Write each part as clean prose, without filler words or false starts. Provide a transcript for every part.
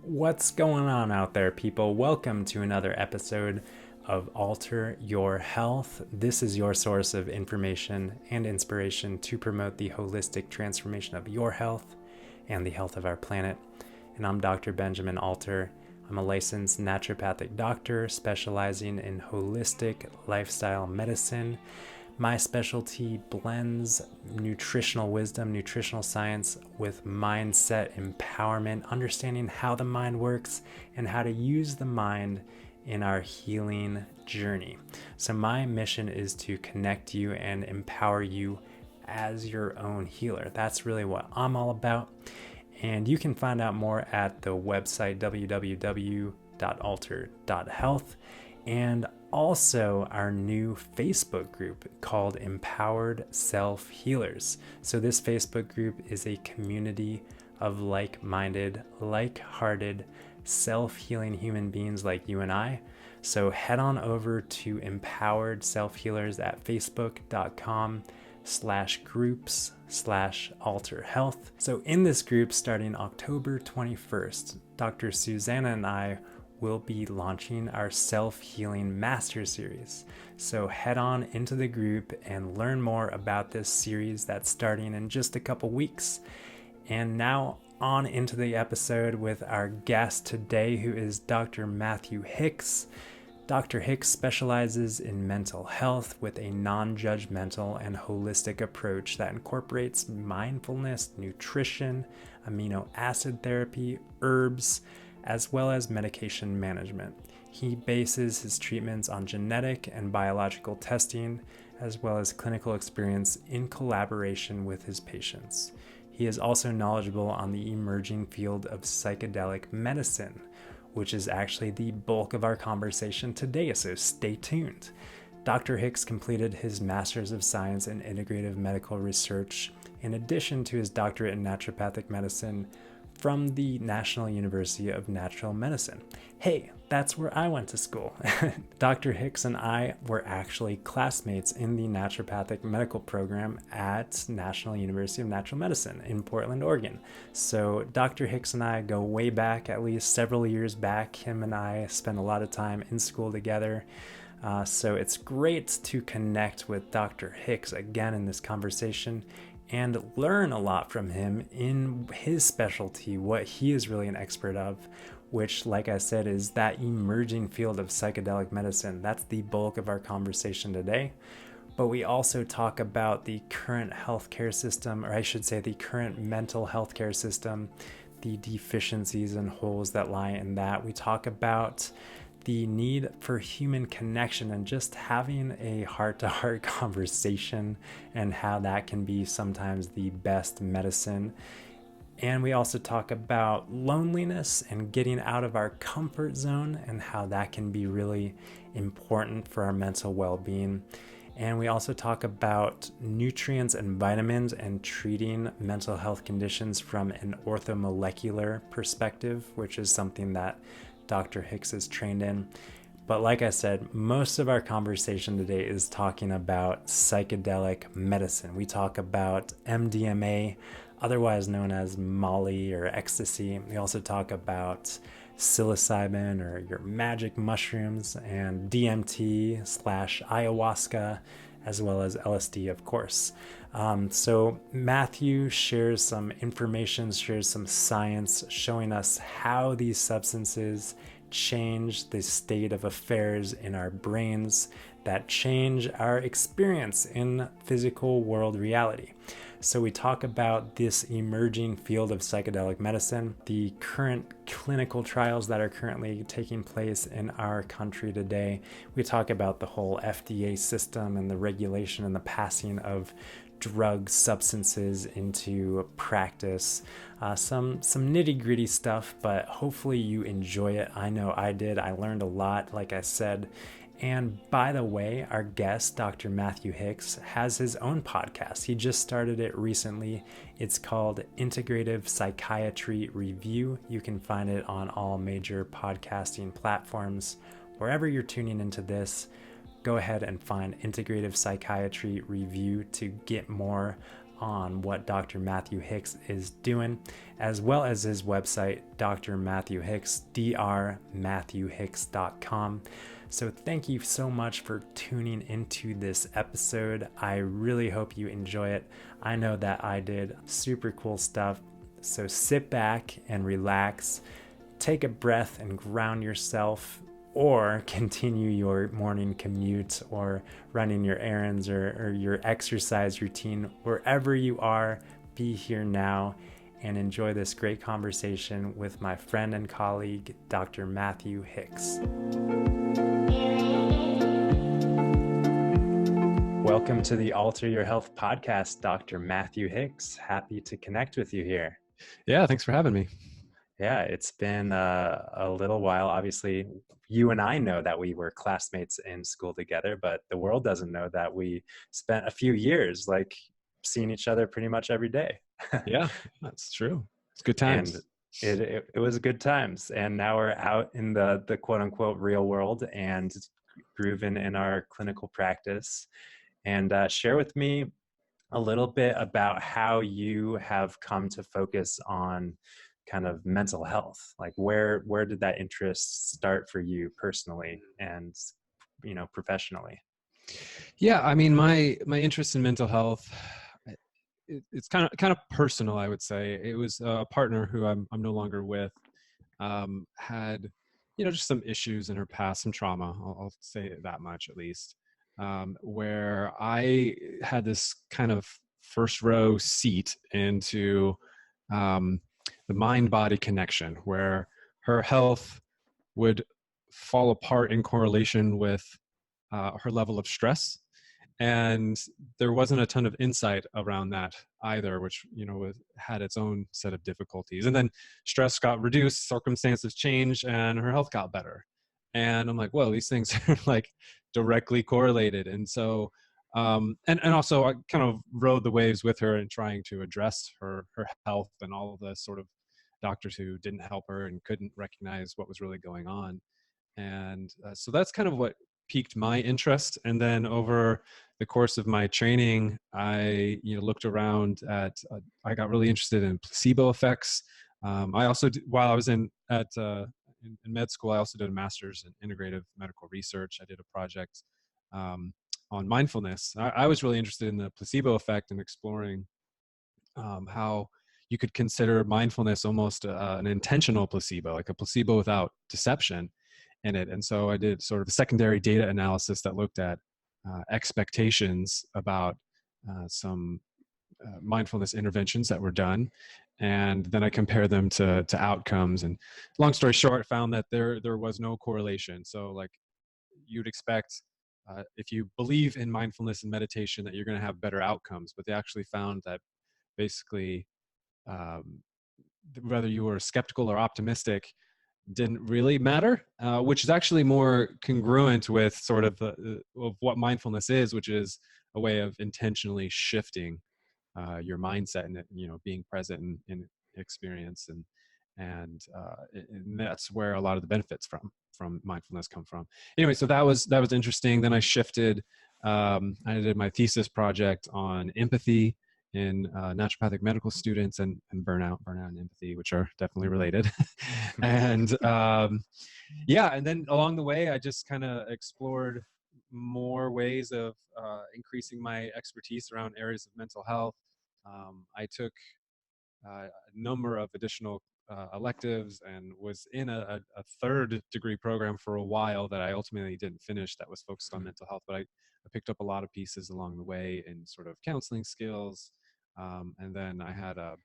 What's going on out there, people? Welcome to another episode of Alter Your Health. This is your source of information and inspiration to promote the holistic transformation of your health and the health of our planet. And I'm Dr. Benjamin Alter. I'm a licensed naturopathic doctor specializing in holistic lifestyle medicine. My specialty blends nutritional wisdom, nutritional science with mindset empowerment, understanding how the mind works and how to use the mind in our healing journey. So my mission is to connect you and empower you as your own healer. That's really what I'm all about. And you can find out more at the website www.alter.health and also our new Facebook group called Empowered Self-Healers. So this Facebook group is a community of like-minded, like-hearted, self-healing human beings like you and I. So head on over to Empowered Self-Healers at facebook.com/groups/Alter Health. So in this group, starting October 21st, Dr. Susanna and I will be launching our self-healing master series. So head on into the group and learn more about this series that's starting in just a couple weeks. And now on into the episode with our guest today, who is Dr. Matthew Hicks. Dr. Hicks specializes in mental health with a non-judgmental and holistic approach that incorporates mindfulness, nutrition, amino acid therapy, herbs, as well as medication management. He bases his treatments on genetic and biological testing, as well as clinical experience in collaboration with his patients. He is also knowledgeable on the emerging field of psychedelic medicine, which is actually the bulk of our conversation today, so stay tuned. Dr. Hicks completed his Master's of Science in Integrative Medical Research in addition to his doctorate in naturopathic medicine from the National University of Natural Medicine. Hey, that's where I went to school. Dr. Hicks and I were actually classmates in the naturopathic medical program at National University of Natural Medicine in Portland, Oregon. So Dr. Hicks and I go way back, at least several years back. Him and I spent a lot of time in school together. So it's great to connect with Dr. Hicks again in this conversation and learn a lot from him in his specialty, what he is really an expert of, which, like I said, is that emerging field of psychedelic medicine. That's the bulk of our conversation today. But we also talk about the current healthcare system, or I should say the current mental health care system, the deficiencies and holes that lie in that. We talk about the need for human connection and just having a heart-to-heart conversation and how that can be sometimes the best medicine. And we also talk about loneliness and getting out of our comfort zone and how that can be really important for our mental well-being. And we also talk about nutrients and vitamins and treating mental health conditions from an orthomolecular perspective, which is something that Dr. Hicks is trained in. But like I said, most of our conversation today is talking about psychedelic medicine. We talk about MDMA, otherwise known as Molly or ecstasy. We also talk about psilocybin or your magic mushrooms and DMT/ayahuasca, as well as LSD, of course. So Matthew shares some information, shares some science, showing us how these substances change the state of affairs in our brains that change our experience in physical world reality. So we talk about this emerging field of psychedelic medicine, the current clinical trials that are currently taking place in our country today. We talk about the whole FDA system and the regulation and the passing of drug substances into practice. Some nitty-gritty stuff, but hopefully you enjoy it. I know I did. I learned a lot, like I said. And by the way, our guest, Dr. Matthew Hicks, has his own podcast. He just started it recently. It's called Integrative Psychiatry Review. You can find it on all major podcasting platforms. Wherever you're tuning into this, go ahead and find Integrative Psychiatry Review to get more on what Dr. Matthew Hicks is doing, as well as his website, Dr. Matthew Hicks, drmatthewhicks.com. So thank you so much for tuning into this episode. I really hope you enjoy it. I know that I did. Super cool stuff. So sit back and relax, take a breath and ground yourself, or continue your morning commute or running your errands or your exercise routine. Wherever you are, be here now and enjoy this great conversation with my friend and colleague, Dr. Matthew Hicks. Welcome to the Alter Your Health podcast, Dr. Matthew Hicks. Happy to connect with you here. Yeah, thanks for having me. Yeah, it's been a little while. Obviously, you and I know that we were classmates in school together, but the world doesn't know that we spent a few years like seeing each other pretty much every day. Yeah, that's true. It's good times. And it was good times. And now we're out in the quote unquote real world and grooving in our clinical practice. And share with me a little bit about how you have come to focus on kind of mental health. Like where did that interest start for you personally and, professionally? Yeah, I mean, my interest in mental health, it's kind of personal, I would say. It was a partner who I'm no longer with, had, just some issues in her past, some trauma. I'll say that much at least, where I had this kind of first row seat into the mind-body connection, where her health would fall apart in correlation with her level of stress. And there wasn't a ton of insight around that either, which, had its own set of difficulties. And then stress got reduced, circumstances changed, and her health got better. And I'm like, well, these things are like directly correlated. And so, and also I kind of rode the waves with her in trying to address her health and all of the sort of doctors who didn't help her and couldn't recognize what was really going on. And so that's kind of what piqued my interest. And then over the course of my training, I looked around at I got really interested in placebo effects. I also while I was in med school, I also did a master's in integrative medical research. I did a project on mindfulness. I was really interested in the placebo effect and exploring how you could consider mindfulness almost an intentional placebo, like a placebo without deception in it. And so I did sort of a secondary data analysis that looked at expectations about some mindfulness interventions that were done. And then I compared them to outcomes. And long story short, found that there was no correlation. So like you'd expect, if you believe in mindfulness and meditation, that you're going to have better outcomes. But they actually found that basically, whether you were skeptical or optimistic didn't really matter, which is actually more congruent with sort of of what mindfulness is, which is a way of intentionally shifting your mindset and being present in experience, and that's where a lot of the benefits from mindfulness come from. Anyway, so that was interesting. Then I shifted. I did my thesis project on empathy in naturopathic medical students and burnout and empathy, which are definitely related. And and then along the way, I just kind of explored more ways of increasing my expertise around areas of mental health. I took a number of additional electives and was in a third degree program for a while that I ultimately didn't finish, that was focused on mental health. But I picked up a lot of pieces along the way in sort of counseling skills. And then I had a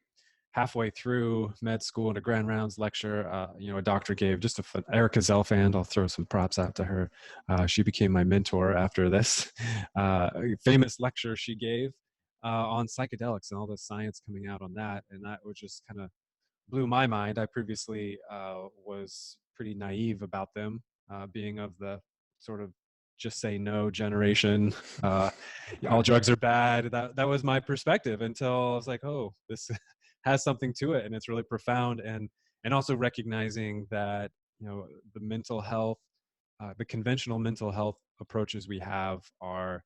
halfway through med school in a grand rounds lecture, a doctor gave just Erica Zelfand, I'll throw some props out to her. She became my mentor after this famous lecture she gave on psychedelics and all the science coming out on that. And that was just kind of blew my mind. I previously was pretty naive about them, being of the sort of just say no generation. All drugs are bad. That was my perspective until I was like, oh, this has something to it, and it's really profound. And also recognizing that the mental health, the conventional mental health approaches we have are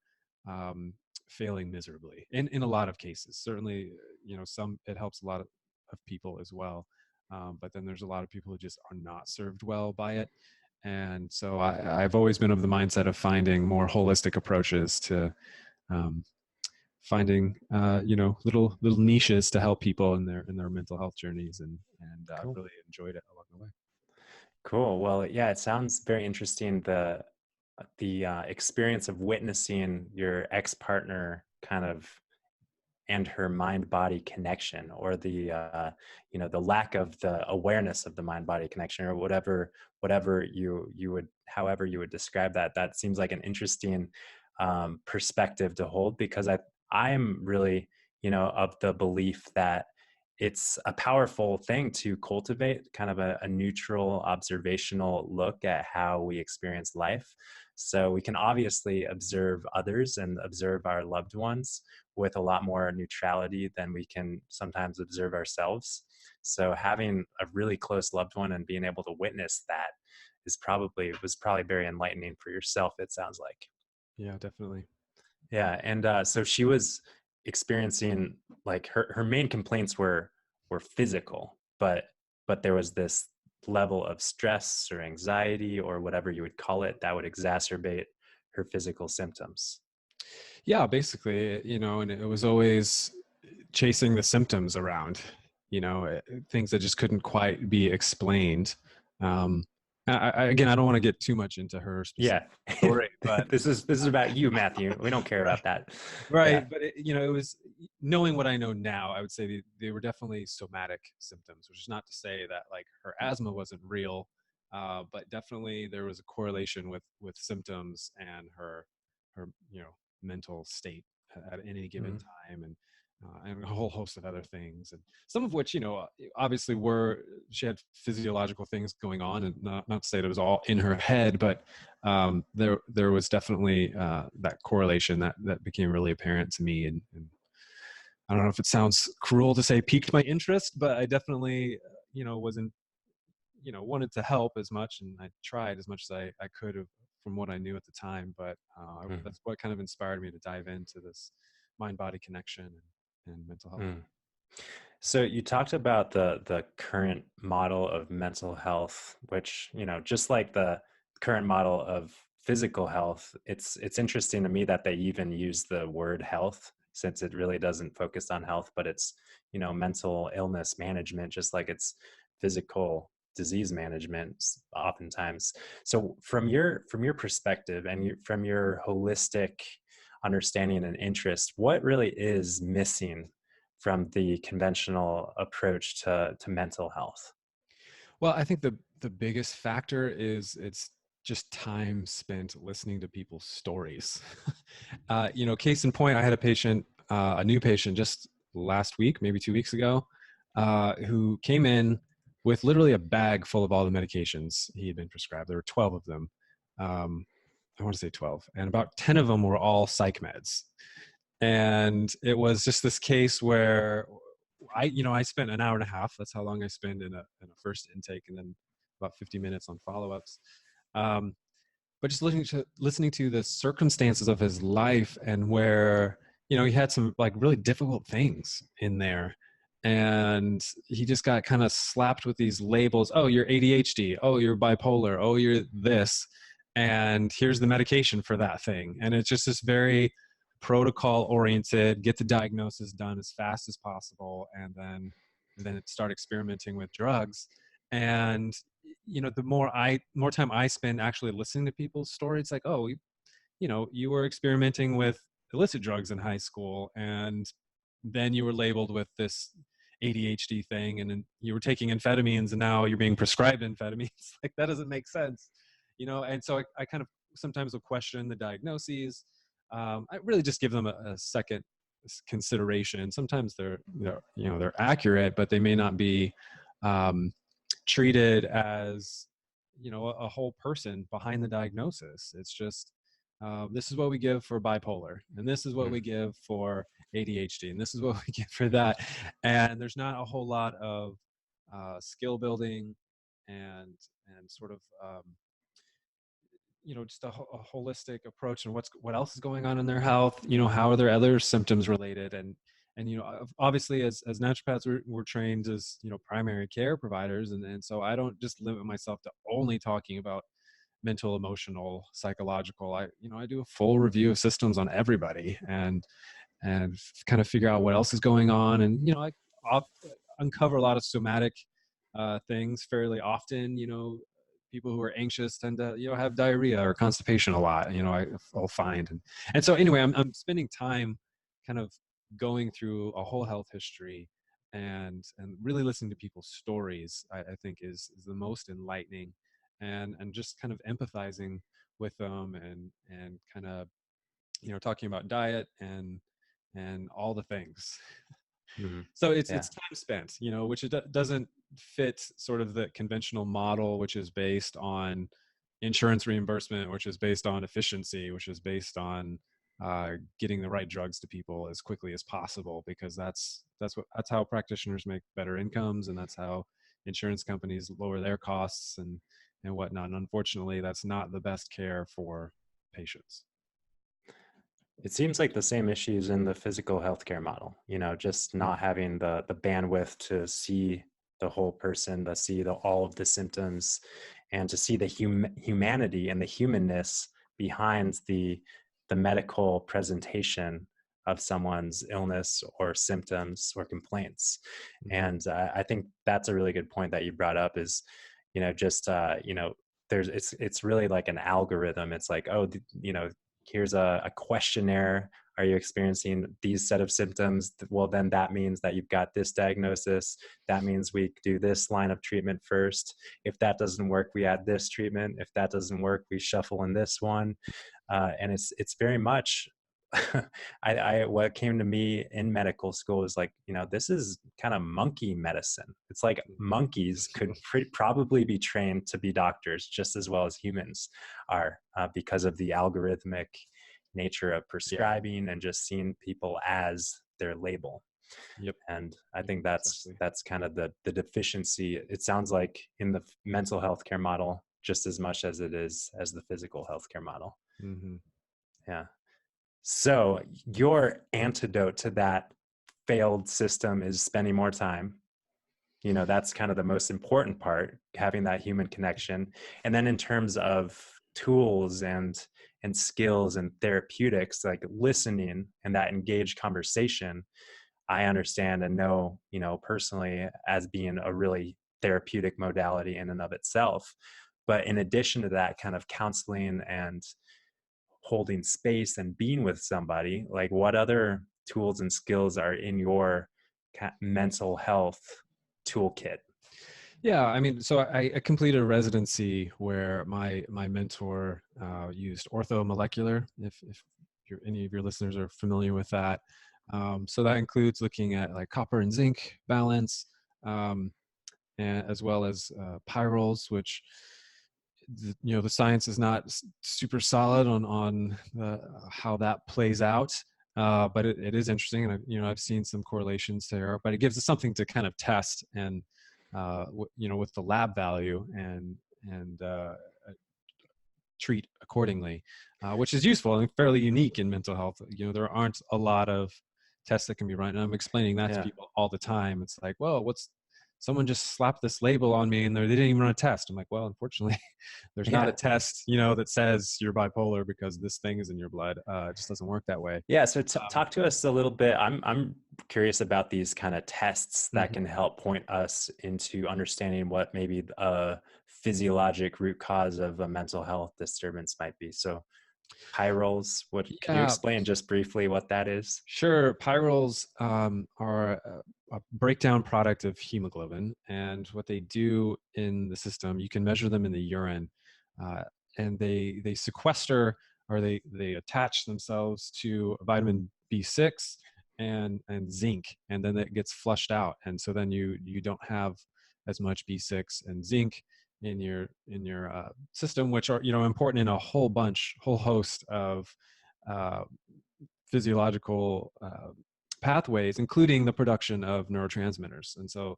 failing miserably in a lot of cases. Certainly, some, it helps a lot of people as well. But then there's a lot of people who just are not served well by it. And so I've always been of the mindset of finding more holistic approaches to um, finding little niches to help people in their mental health journeys, and Cool. really enjoyed it along the way. Cool. Well, yeah, it sounds very interesting. The experience of witnessing your ex partner kind of and her mind body connection, or the lack of the awareness of the mind body connection, or whatever you would, however you would describe that. That seems like an interesting perspective to hold, because I'm really, of the belief that it's a powerful thing to cultivate kind of a neutral observational look at how we experience life, so we can obviously observe others and observe our loved ones with a lot more neutrality than we can sometimes observe ourselves. So having a really close loved one and being able to witness that was probably very enlightening for yourself, it sounds like. Yeah, definitely. Yeah, and so she was experiencing, like, her main complaints were physical, but there was this level of stress or anxiety or whatever you would call it that would exacerbate her physical symptoms. Yeah, basically, and it was always chasing the symptoms around, things that just couldn't quite be explained. Um, again, I don't want to get too much into her specific Yeah. story, but This is about you, Matthew. We don't care right, about that. Yeah. right. But it was, knowing what I know now, I would say they were definitely somatic symptoms, which is not to say that like her asthma wasn't real, but definitely there was a correlation with symptoms and her mental state at any given Mhm. time, and a whole host of other things, and some of which obviously were, she had physiological things going on, and not to say that it was all in her head, but there was definitely that correlation that became really apparent to me, and I don't know if it sounds cruel to say piqued my interest, but I definitely wasn't, wanted to help as much, and I tried as much as I could have from what I knew at the time. But Mhm. that's what kind of inspired me to dive into this mind body connection and mental health. Mhm. So you talked about the current model of mental health, which, just like the current model of physical health, it's interesting to me that they even use the word health, since it really doesn't focus on health, but it's, mental illness management, just like it's physical disease management oftentimes. So from your perspective, and from your holistic understanding and interest, what really is missing from the conventional approach to mental health? Well, I think the biggest factor is it's just time spent listening to people's stories. Case in point, I had a new patient just last week, maybe 2 weeks ago, who came in with literally a bag full of all the medications he had been prescribed. There were 12 of them. Um, I want to say 12, and about 10 of them were all psych meds. And it was just this case where I spent an hour and a half. That's how long I spend in a first intake, and then about 50 minutes on follow-ups. Um, but just listening to the circumstances of his life, and where he had some like really difficult things in there, and he just got kind of slapped with these labels. Oh, you're ADHD. Oh, you're bipolar. Oh, you're this, and here's the medication for that thing. And it's just this very protocol oriented, get the diagnosis done as fast as possible, and then start experimenting with drugs. And the more time I spend actually listening to people's stories, it's like, oh, you were experimenting with illicit drugs in high school, and then you were labeled with this ADHD thing, and then you were taking amphetamines, and now you're being prescribed amphetamines. Like, that doesn't make sense, And so I kind of sometimes will question the diagnoses. I really just give them a second consideration. Sometimes they're accurate, but they may not be um, treated as a whole person behind the diagnosis. It's just this is what we give for bipolar, and this is what we Mm. give for ADHD, and this is what we give for that. And there's not a whole lot of skill building and sort of just a holistic approach and what else is going on in their health. How are their other symptoms related, and obviously as naturopaths we're trained as primary care providers, and so I don't just limit myself to only talking about mental, emotional, psychological. I do a full review of systems on everybody, and kind of figure out what else is going on. And I'll uncover a lot of somatic things fairly often. People who are anxious tend to have diarrhea or constipation a lot. I'll find, and so anyway, I'm spending time kind of going through a whole health history, and really listening to people's stories. I think is the most enlightening, and just kind of empathizing with them, and kind of talking about diet and all the things. Mhm. So it's Yeah. time spent, which doesn't fit sort of the conventional model, which is based on insurance reimbursement, which is based on efficiency, which is based on getting the right drugs to people as quickly as possible, because that's how practitioners make better incomes, and that's how insurance companies lower their costs and whatnot. And unfortunately, that's not the best care for patients. It seems like the same issues in the physical healthcare model, just not having the bandwidth to see the whole person, to see all of the symptoms, and to see the humanity and the humanness behind the medical presentation of someone's illness or symptoms or complaints. Mhm. And I think that's a really good point that you brought up is, just it's really like an algorithm. It's like, oh, here's a questionnaire. Are you experiencing these set of symptoms? Well, then that means that you've got this diagnosis. That means we do this line of treatment first. If that doesn't work, we add this treatment. If that doesn't work, we shuffle in this one. And it's very much what came to me in medical school is like, this is kind of monkey medicine. It's like monkeys could probably be trained to be doctors just as well as humans are, because of the algorithmic nature of Yeah. prescribing and just seeing people as their label. Yep. And I Yep. think Exactly. that's kind of the deficiency. It sounds like in the mental health care model just as much as it is as the physical healthcare model. Hmm. Yeah. So your antidote to that failed system is spending more time. That's kind of the most important part, having that human connection. And then in terms of tools and skills and therapeutics, like listening and that engaged conversation, I understand and know, personally as being a really therapeutic modality in and of itself. But in addition to that, kind of counseling and holding space and being with somebody, like what other tools and skills are in your mental health toolkit? Yeah, I mean, so I completed a residency where my mentor used orthomolecular. If any of your listeners are familiar with that, so that includes looking at like copper and zinc balance, um, and as well as pyrroles, which the science is not super solid on how that plays out. But it is interesting, and I've seen some correlations there. But it gives us something to kind of test, and with the lab value, and treat accordingly, which is useful and fairly unique in mental health. There aren't a lot of tests that can be run, and I'm explaining that to Yeah. people all the time. It's like, well, someone just slapped this label on me and they didn't even run a test. I'm like, well, unfortunately, there's not a Yeah. test, that says you're bipolar because this thing is in your blood. It just doesn't work that way. Yeah. So Um, talk to us a little bit. I'm curious about these kind of tests that mhm. can help point us into understanding what maybe a physiologic root cause of a mental health disturbance might be. So pyrroles, what could you Yeah, explain just briefly what that is? sure. Pyrroles are a breakdown product of hemoglobin, and what they do in the system, you can measure them in the urine, uh, and they sequester, or they attach themselves to vitamin B6 and zinc, and then it gets flushed out, and so then you don't have as much B6 and zinc in your system, which are important in a whole host of uh, physiological pathways, including the production of neurotransmitters. And so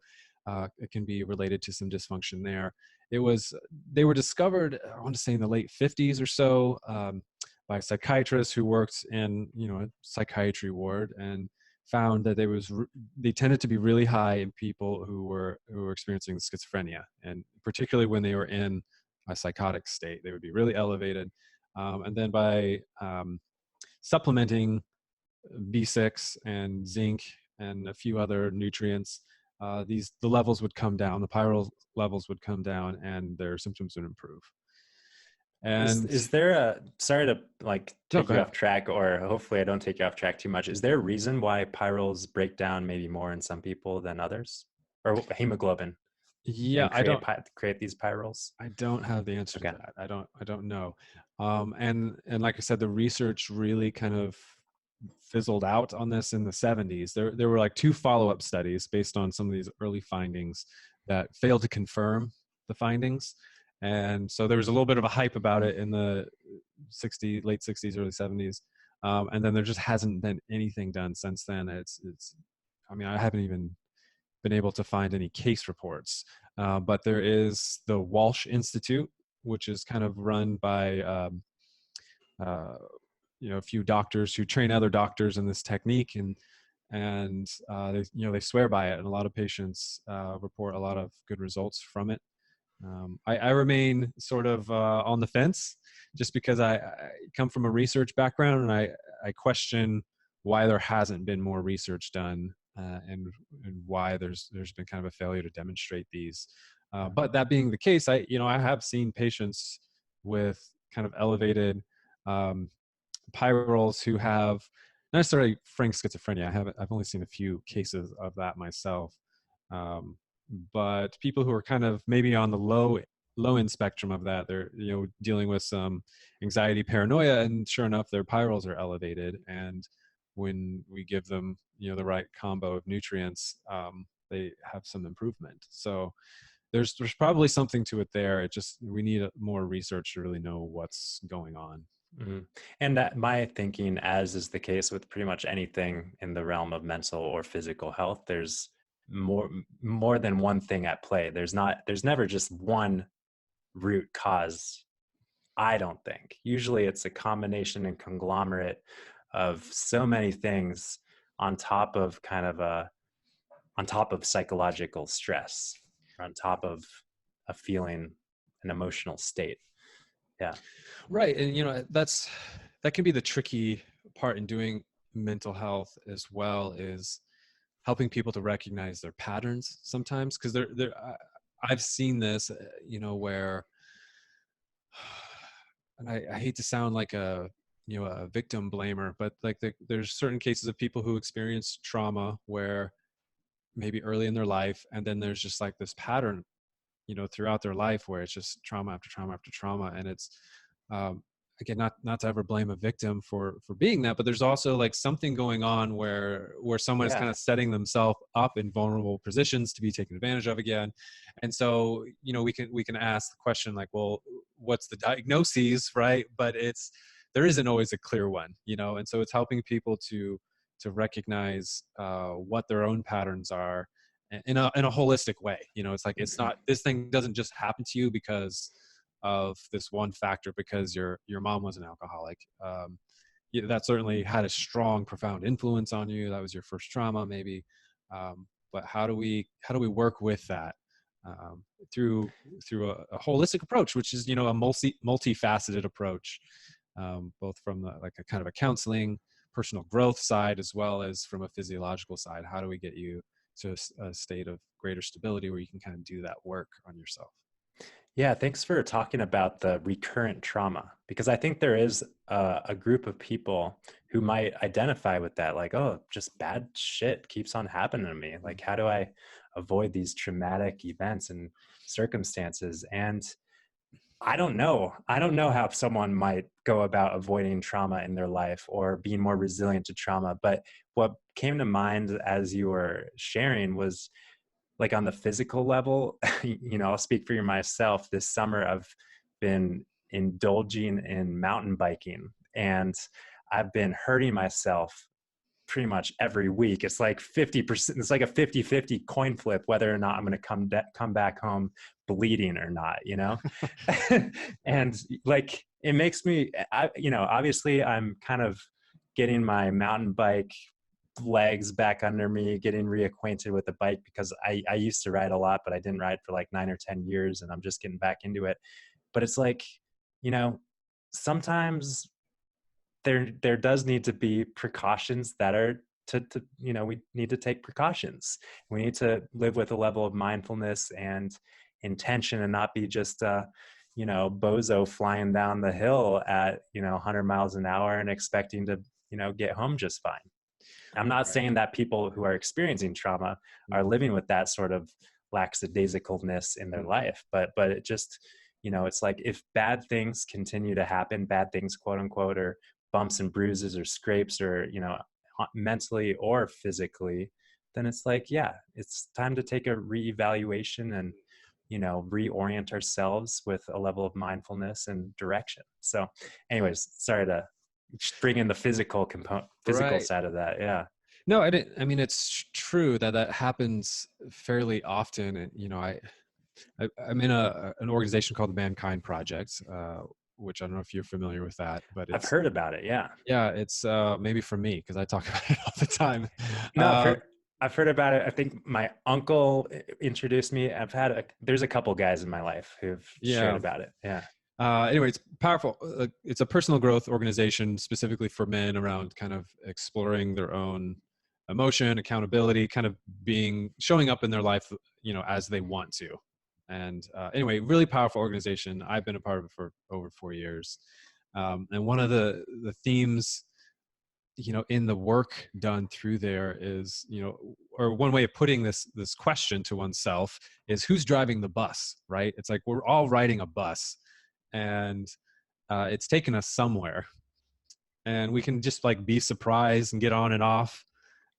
it can be related to some dysfunction there. They were discovered, I want to say in the late 50s or so, by psychiatrists who worked in, a psychiatry ward, and found that they tended to be really high in people who were experiencing schizophrenia, and particularly when they were in a psychotic state, they would be really elevated. And then by supplementing B6 and zinc and a few other nutrients, the levels would come down, the pyrrole levels would come down, and their symptoms would improve. And Is there a, sorry to like no, take go you ahead. off track, or hopefully I don't take you off track too much. Is there a reason why pyrroles break down maybe more in some people than others, or hemoglobin, Yeah, and create these pyrroles? I don't have the answer to Okay. that. I don't know. And like I said, the research really kind of fizzled out on this in the 70s. There were like 2 follow-up studies based on some of these early findings that failed to confirm the findings. And so there was a little bit of a hype about it in the late 60s, early 70s. And then there just hasn't been anything done since then. I mean, I haven't even been able to find any case reports. But there is the Walsh Institute, which is kind of run by a few doctors who train other doctors in this technique, and they swear by it, and a lot of patients report a lot of good results from it. I remain sort of on the fence, just because I come from a research background, and I question why there hasn't been more research done, and why there's been kind of a failure to demonstrate these. But that being the case, I have seen patients with kind of elevated pyrroles who have not necessarily frank schizophrenia. I've only seen a few cases of that myself. But people who are kind of maybe on the low end spectrum of that, they're dealing with some anxiety, paranoia, and sure enough, their pyrroles are elevated. And when we give them the right combo of nutrients, they have some improvement. So there's probably something to it there. We need more research to really know what's going on. Mm-hmm. And that my thinking, as is the case with pretty much anything in the realm of mental or physical health, there's more than one thing at play. There's never just one root cause. I don't think. Usually it's a combination and conglomerate of so many things on top of psychological stress, on top of a feeling, an emotional state. Yeah. Right. And that can be the tricky part in doing mental health as well, is helping people to recognize their patterns sometimes, because I've seen this, where, and I hate to sound like a victim blamer, but like there's certain cases of people who experience trauma where maybe early in their life, and then there's just like this pattern throughout their life where it's just trauma after trauma after trauma. And it's um, again, not to ever blame a victim for being that, but there's also like something going on where someone is Yeah. kind of setting themselves up in vulnerable positions to be taken advantage of again. And so we can ask the question like, well, what's the diagnoses, right? But there isn't always a clear one, and so it's helping people to recognize what their own patterns are in a holistic way. It's like, it's not, this thing doesn't just happen to you because of this one factor, because your mom was an alcoholic. That certainly had a strong, profound influence on you. That was your first trauma, maybe. But how do we work with that through a holistic approach, which is a multifaceted approach, both from like a kind of a counseling, personal growth side, as well as from a physiological side. How do we get you to a state of greater stability where you can kind of do that work on yourself? Yeah, thanks for talking about the recurrent trauma, because I think there is a group of people who might identify with that, like, oh, just bad shit keeps on happening to me. Like, how do I avoid these traumatic events and circumstances? And I don't know. I don't know how someone might go about avoiding trauma in their life or being more resilient to trauma. But what came to mind as you were sharing was, like, on the physical level, I'll speak for myself. This summer, I've been indulging in mountain biking, and I've been hurting myself pretty much every week. It's like 50%. It's like a 50-50 coin flip whether or not I'm going to come back home bleeding or not, you know? And like, it makes me, obviously I'm kind of getting my mountain bike legs back under me, getting reacquainted with the bike, because I used to ride a lot, but I didn't ride for like 9 or 10 years, and I'm just getting back into it. But it's like, you know, sometimes there does need to be precautions that are we need to take precautions. We need to live with a level of mindfulness and intention, and not be just bozo flying down the hill at 100 miles an hour and expecting to get home just fine. I'm not Right. saying that people who are experiencing trauma are living with that sort of lackadaisicalness in their life, but it just, it's like, if bad things continue to happen, bad things, quote unquote, or bumps and bruises or scrapes, or, mentally or physically, then it's like, yeah, it's time to take a reevaluation and, reorient ourselves with a level of mindfulness and direction. So anyways, sorry to bring in the physical Right. side of that. Yeah. No, I didn't. I mean, it's true that that happens fairly often. And, I'm in an organization called the Mankind Project, which I don't know if you're familiar with that, but I've it's, heard about it. Yeah. yeah, it's maybe for me, because I talk about it all the time. No, I've heard about it. I think my uncle introduced me. There's a couple guys in my life who've shared Yeah. about it. Yeah. Anyway, it's powerful. It's a personal growth organization specifically for men around kind of exploring their own emotion, accountability, kind of showing up in their life, as they want to. And anyway, really powerful organization. I've been a part of it for over 4 years. And one of the themes, in the work done through there is, or one way of putting this question to oneself is, who's driving the bus, right? It's like, we're all riding a bus, and it's taken us somewhere, and we can just like be surprised and get on and off.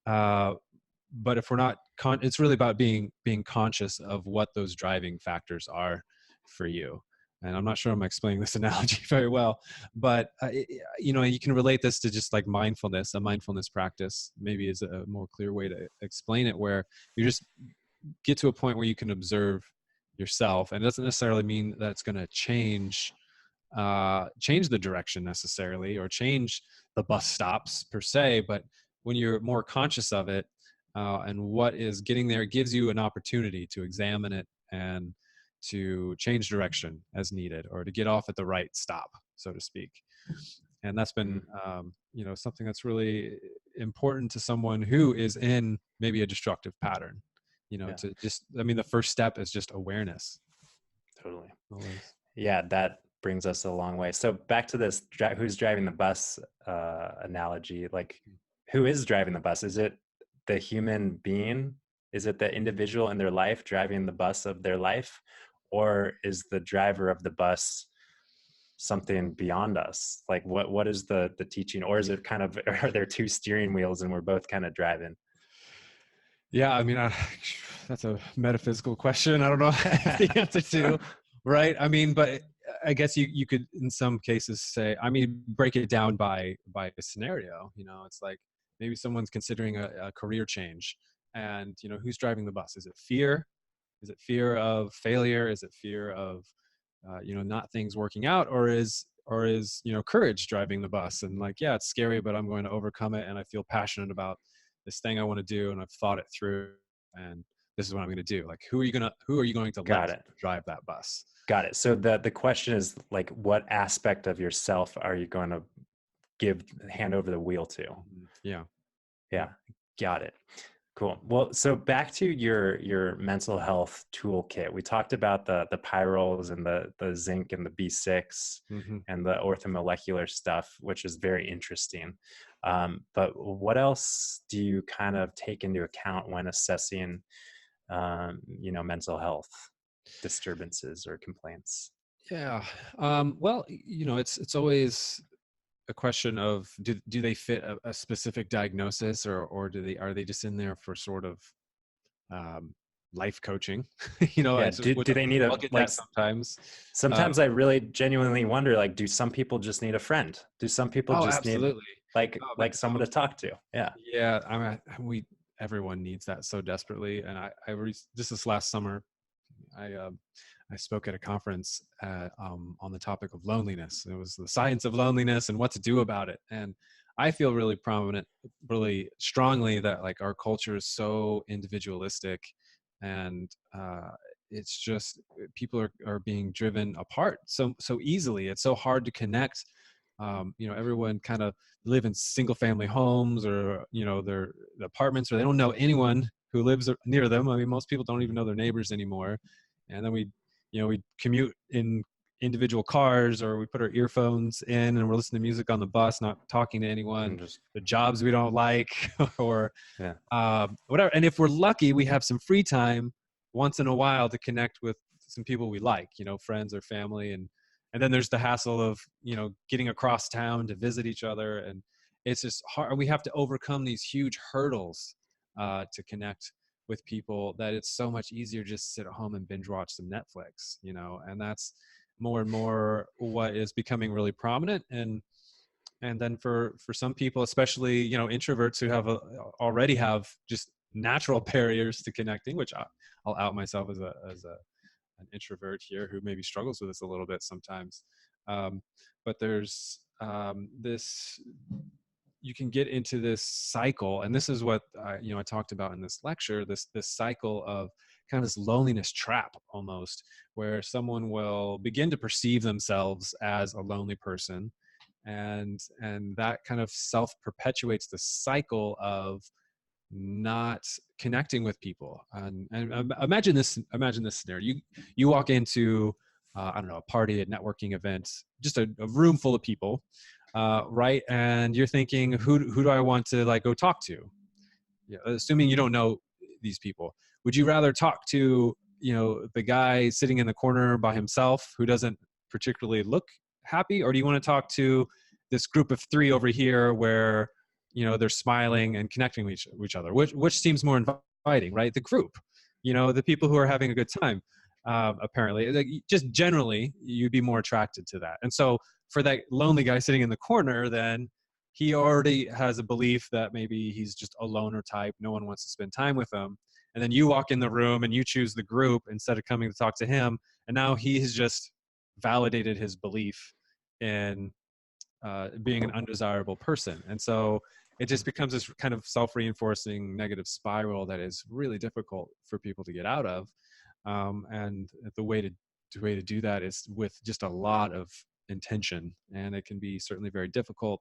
But if we're not it's really about being conscious of what those driving factors are for you. And I'm not sure I'm explaining this analogy very well, but you can relate this to just like mindfulness. A mindfulness practice maybe is a more clear way to explain it, where you just get to a point where you can observe yourself, and it doesn't necessarily mean that it's going to change the direction necessarily, or change the bus stops per se. But when you're more conscious of it, and what is getting there, it gives you an opportunity to examine it and to change direction as needed, or to get off at the right stop, so to speak. And that's been something that's really important to someone who is in maybe a destructive pattern. Yeah. To just, I mean, the first step is just awareness. Totally. Always. Yeah, that brings us a long way. So back to this who's driving the bus analogy. Like, who is driving the bus? Is it the human being? Is it the individual in their life driving the bus of their life? Or is the driver of the bus something beyond us? Like, what is the teaching? Or is it kind of, are there two steering wheels and we're both kind of driving? Yeah, I mean, that's a metaphysical question. I don't know the answer to, right? I mean, but I guess you could, in some cases, say, I mean, break it down by a scenario. It's like, maybe someone's considering a career change, and who's driving the bus? Is it fear? Is it fear of failure? Is it fear of not things working out? Or is courage driving the bus? And like, yeah, it's scary, but I'm going to overcome it, and I feel passionate about this thing I want to do, and I've thought it through, and this is what I'm going to do. Like, who are you going to Got let it. drive that bus? Got it. So the question is, like, what aspect of yourself are you going to hand over the wheel to? Yeah. Yeah. Got it. Cool. Well, so back to your mental health toolkit. We talked about the pyrroles and the zinc and the B6 and the orthomolecular stuff, which is very interesting. But what else do you kind of take into account when assessing, mental health disturbances or complaints? Yeah. Well, it's always a question of, do they fit a specific diagnosis, or are they just in there for sort of life coaching? Yeah. It's, Do they need I'll get that sometimes. Sometimes I really genuinely wonder, like, do some people just need a friend? Do some people Oh, just need absolutely. like someone to talk to. Yeah. Yeah, I mean, everyone needs that so desperately. And just this last summer, I spoke at a conference on the topic of loneliness. It was the science of loneliness and what to do about it. And I feel really strongly that like our culture is so individualistic, and it's just people are being driven apart so easily. It's so hard to connect. Everyone kind of live in single family homes, or their apartments, or they don't know anyone who lives near them. I mean, most people don't even know their neighbors anymore. And then we commute in individual cars, or we put our earphones in and we're listening to music on the bus, not talking to anyone. And just, The jobs we don't like, or yeah, whatever. And if we're lucky, we have some free time once in a while to connect with some people we like, friends or family. And then there's the hassle of, getting across town to visit each other. And it's just hard. We have to overcome these huge hurdles to connect with people, that it's so much easier just to sit at home and binge watch some Netflix, and that's more and more what is becoming really prominent. And then for some people, especially, introverts who already have just natural barriers to connecting, which I'll out myself as an introvert here who maybe struggles with this a little bit sometimes. But there's this, you can get into this cycle, and this is what I talked about in this lecture, this cycle of kind of this loneliness trap almost, where someone will begin to perceive themselves as a lonely person, and that kind of self perpetuates the cycle of not connecting with people. And imagine this scenario: you walk into I don't know, a party, a networking event, just a room full of people, right? And you're thinking, who do I want to like go talk to? Yeah, assuming you don't know these people, would you rather talk to the guy sitting in the corner by himself who doesn't particularly look happy, or do you want to talk to this group of three over here where they're smiling and connecting with each other? Which seems more inviting, right? The group, the people who are having a good time. Apparently, like, just generally, you'd be more attracted to that. And so for that lonely guy sitting in the corner, then he already has a belief that maybe he's just a loner type. No one wants to spend time with him. And then you walk in the room and you choose the group instead of coming to talk to him. And now he has just validated his belief in being an undesirable person. And so it just becomes this kind of self-reinforcing negative spiral that is really difficult for people to get out of. And the way to do that is with just a lot of intention, and it can be certainly very difficult.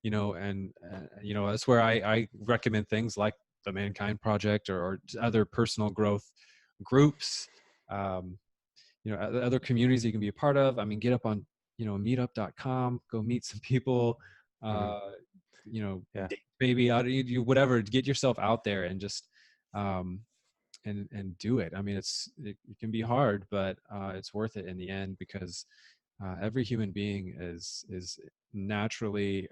And that's where I recommend things like the Mankind Project, or other personal growth groups, other communities you can be a part of. I mean, get up on meetup.com, go meet some people, yeah, maybe you whatever, get yourself out there and just and do it. I mean, it can be hard, but it's worth it in the end, because every human being is naturally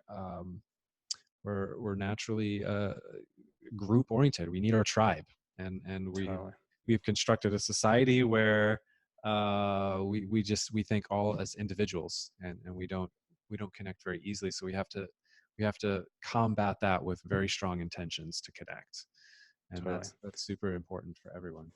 we're naturally group oriented. We need our tribe, and totally. we've constructed a society where we think all as individuals, and we don't connect very easily. So we have to combat that with very strong intentions to connect, and Totally. that's super important for everyone.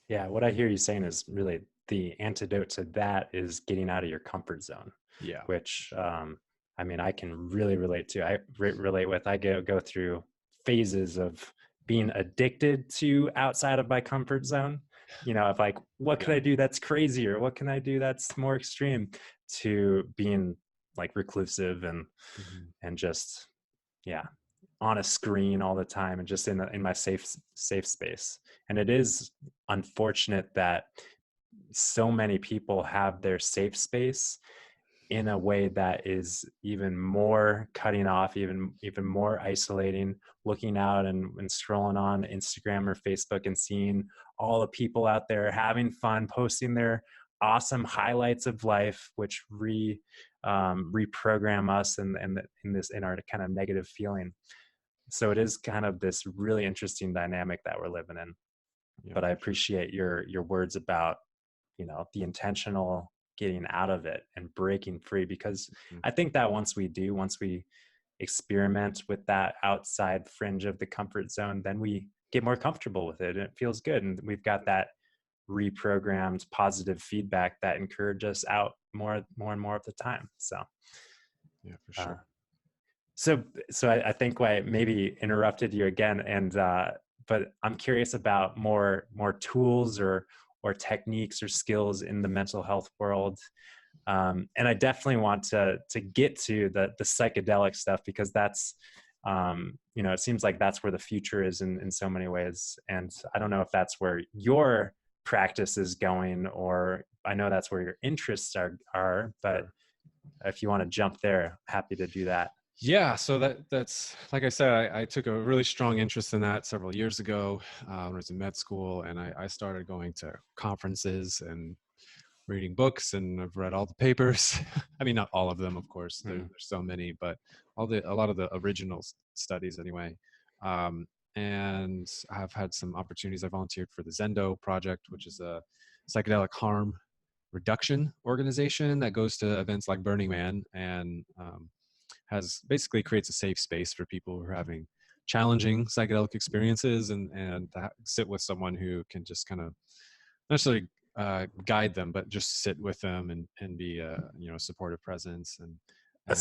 Yeah, what I hear you saying is really the antidote to that is getting out of your comfort zone. Yeah. Which I mean, I can really relate to. Relate with. I go through phases of being addicted to outside of my comfort zone. Of like, what can I do that's crazier? What can I do that's more extreme? To being like reclusive and just, yeah, on a screen all the time, and just in my safe space. And it is unfortunate that so many people have their safe space in a way that is even more cutting off, even more isolating, looking out and scrolling on Instagram or Facebook and seeing all the people out there having fun, posting their awesome highlights of life, which reprogram us in our kind of negative feeling. So it is kind of this really interesting dynamic that we're living in. Yeah. But I appreciate your words about, the intentional getting out of it and breaking free, because I think that once we experiment with that outside fringe of the comfort zone, then we get more comfortable with it and it feels good. And we've got that reprogrammed positive feedback that encourage us out more and more of the time. So Yeah, for uh, sure. I think I maybe interrupted you again, and but I'm curious about more tools or techniques or skills in the mental health world. And I definitely want to get to the psychedelic stuff, because that's it seems like that's where the future is in so many ways. And I don't know if that's where your practice is going, or I know that's where your interests are, but Sure. if you want to jump there, happy to do that. Yeah, so that's like I said, I took a really strong interest in that several years ago when I was in med school, and I started going to conferences and reading books, and I've read all the papers. I mean, not all of them, of course. Mm. There's so many, but a lot of the original studies anyway. Um, and I've had some opportunities. I volunteered for the Zendo Project, which is a psychedelic harm reduction organization that goes to events like Burning Man and has basically creates a safe space for people who are having challenging psychedelic experiences, and sit with someone who can just kind of not necessarily guide them, but just sit with them and be a supportive presence A and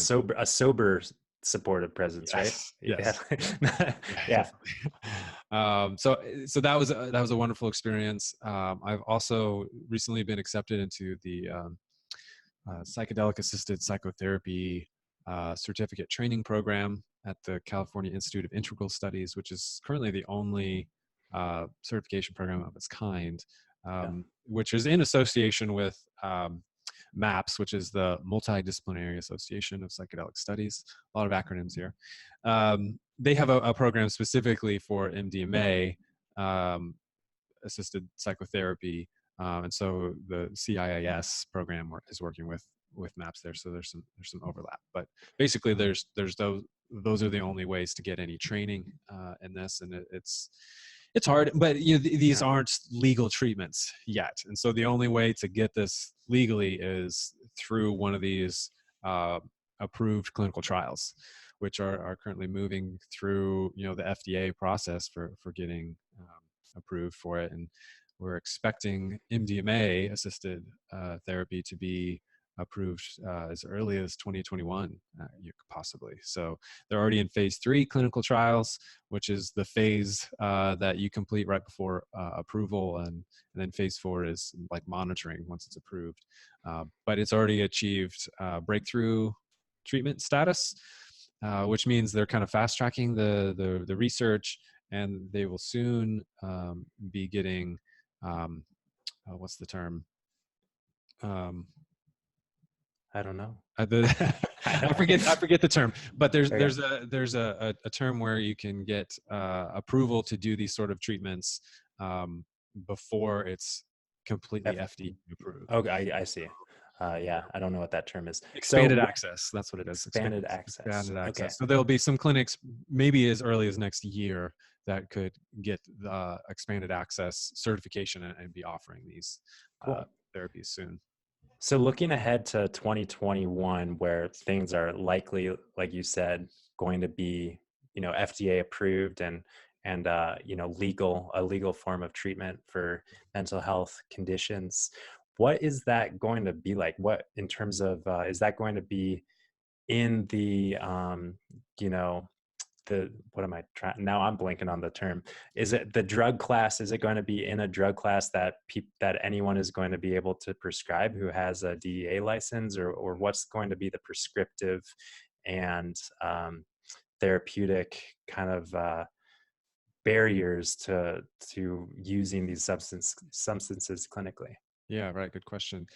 sober supportive presence, right? yes, Yeah. yes, yeah, Yeah. definitely. So that was a wonderful experience. I've also recently been accepted into the psychedelic assisted psychotherapy certificate training program at the California Institute of Integral Studies, which is currently the only certification program of its kind, Yeah. which is in association with MAPS, which is the Multidisciplinary Association of Psychedelic Studies. A lot of acronyms here. They have a program specifically for MDMA assisted psychotherapy, and so the CIAS program is working with MAPS there. So there's some overlap, but basically there's those are the only ways to get any training in this, and it's hard, but these Yeah. aren't legal treatments yet, and so the only way to get this legally is through one of these approved clinical trials, which are currently moving through the FDA process for getting approved for it. And we're expecting MDMA assisted therapy to be approved as early as 2021, possibly. So they're already in phase 3 clinical trials, which is the phase that you complete right before approval, and then phase 4 is like monitoring once it's approved. But it's already achieved breakthrough treatment status, which means they're kind of fast tracking the research, and they will soon be getting what's the term? I don't know. I forget the term, but there's Okay. a term where you can get approval to do these sort of treatments before it's completely FDA approved. Okay, I see. Yeah, I don't know what that term is. Expanded So access, that's what it is. expanded access. Expanded Okay, access. So there'll be some clinics maybe as early as next year that could get the expanded access certification and be offering these cool. therapies soon. So looking ahead to 2021, where things are likely, like you said, going to be, FDA approved and a legal form of treatment for mental health conditions. What is that going to be like? What in terms of is that going to be in the you know what am I trying now? I'm blanking on the term. Is it the drug class? Is it going to be in a drug class that that anyone is going to be able to prescribe who has a DEA license, or what's going to be the prescriptive and therapeutic kind of barriers to using these substances clinically? Yeah, right. Good question.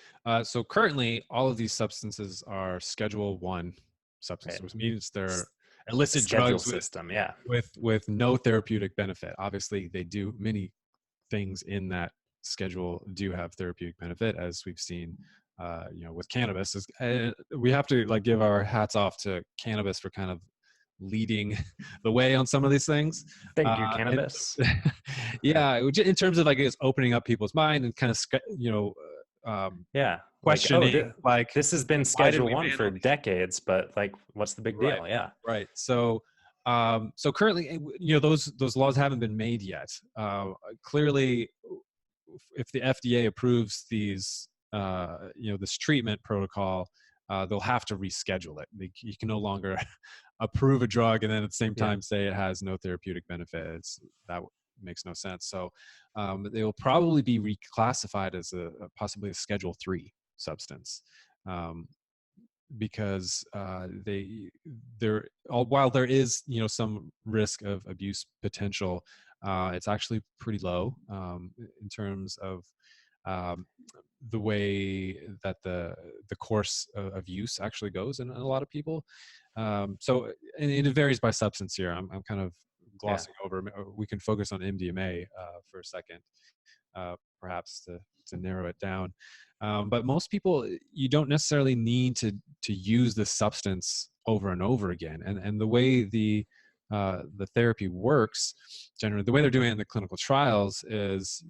So currently, all of these substances are Schedule 1 substances, Right. which means they're The illicit schedule drugs system. Yeah. with no therapeutic benefit. Obviously, they do many things in that schedule do have therapeutic benefit, as we've seen, with cannabis. We have to give our hats off to cannabis for kind of leading the way on some of these things. Thank you, And cannabis. yeah, in terms of opening up people's mind and kind of Yeah. Like, oh, questioning, like, this has been why did Schedule we One ban for all these? decades, but like, what's the big Right, deal? Yeah. right. So, so currently, those laws haven't been made yet. Clearly, if the FDA approves these, this treatment protocol, they'll have to reschedule it. You can no longer approve a drug and then at the same Yeah. time say it has no therapeutic benefits. That makes no sense. So they will probably be reclassified as possibly a Schedule 3 substance. Um, because while there is some risk of abuse potential, it's actually pretty low in terms of um, the way that the course of use actually goes in a lot of people. So and it varies by substance here. I'm kind of Yeah. glossing over. We can focus on MDMA for a second, perhaps to narrow it down. But most people, you don't necessarily need to use this substance over and over again. And the way the therapy works, generally, the way they're doing it in the clinical trials is,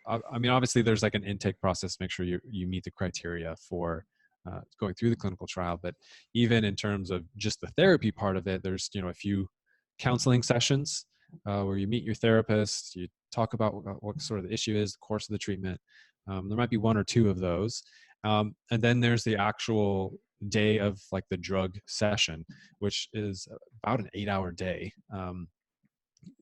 I mean, obviously, there's like an intake process to make sure you meet the criteria for going through the clinical trial. But even in terms of just the therapy part of it, there's a few counseling sessions where you meet your therapist, you talk about what sort of the issue is, the course of the treatment. There might be one or two of those, and then there's the actual day of like the drug session, which is about an 8-hour day.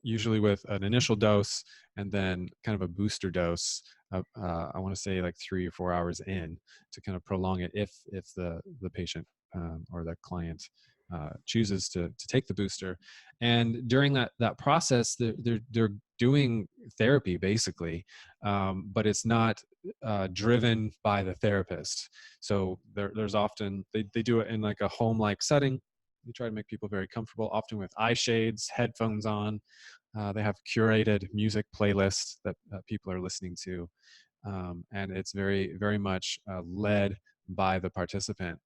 Usually with an initial dose and then kind of a booster dose. I want to say like 3 or 4 hours in to kind of prolong it if the patient or the client chooses to take the booster. And during that process, they're doing therapy basically, but it's not driven by the therapist. So there's often they do it in like a home like setting. We try to make people very comfortable, often with eye shades, headphones on. They have curated music playlists that people are listening to, and it's very, very much led by the participant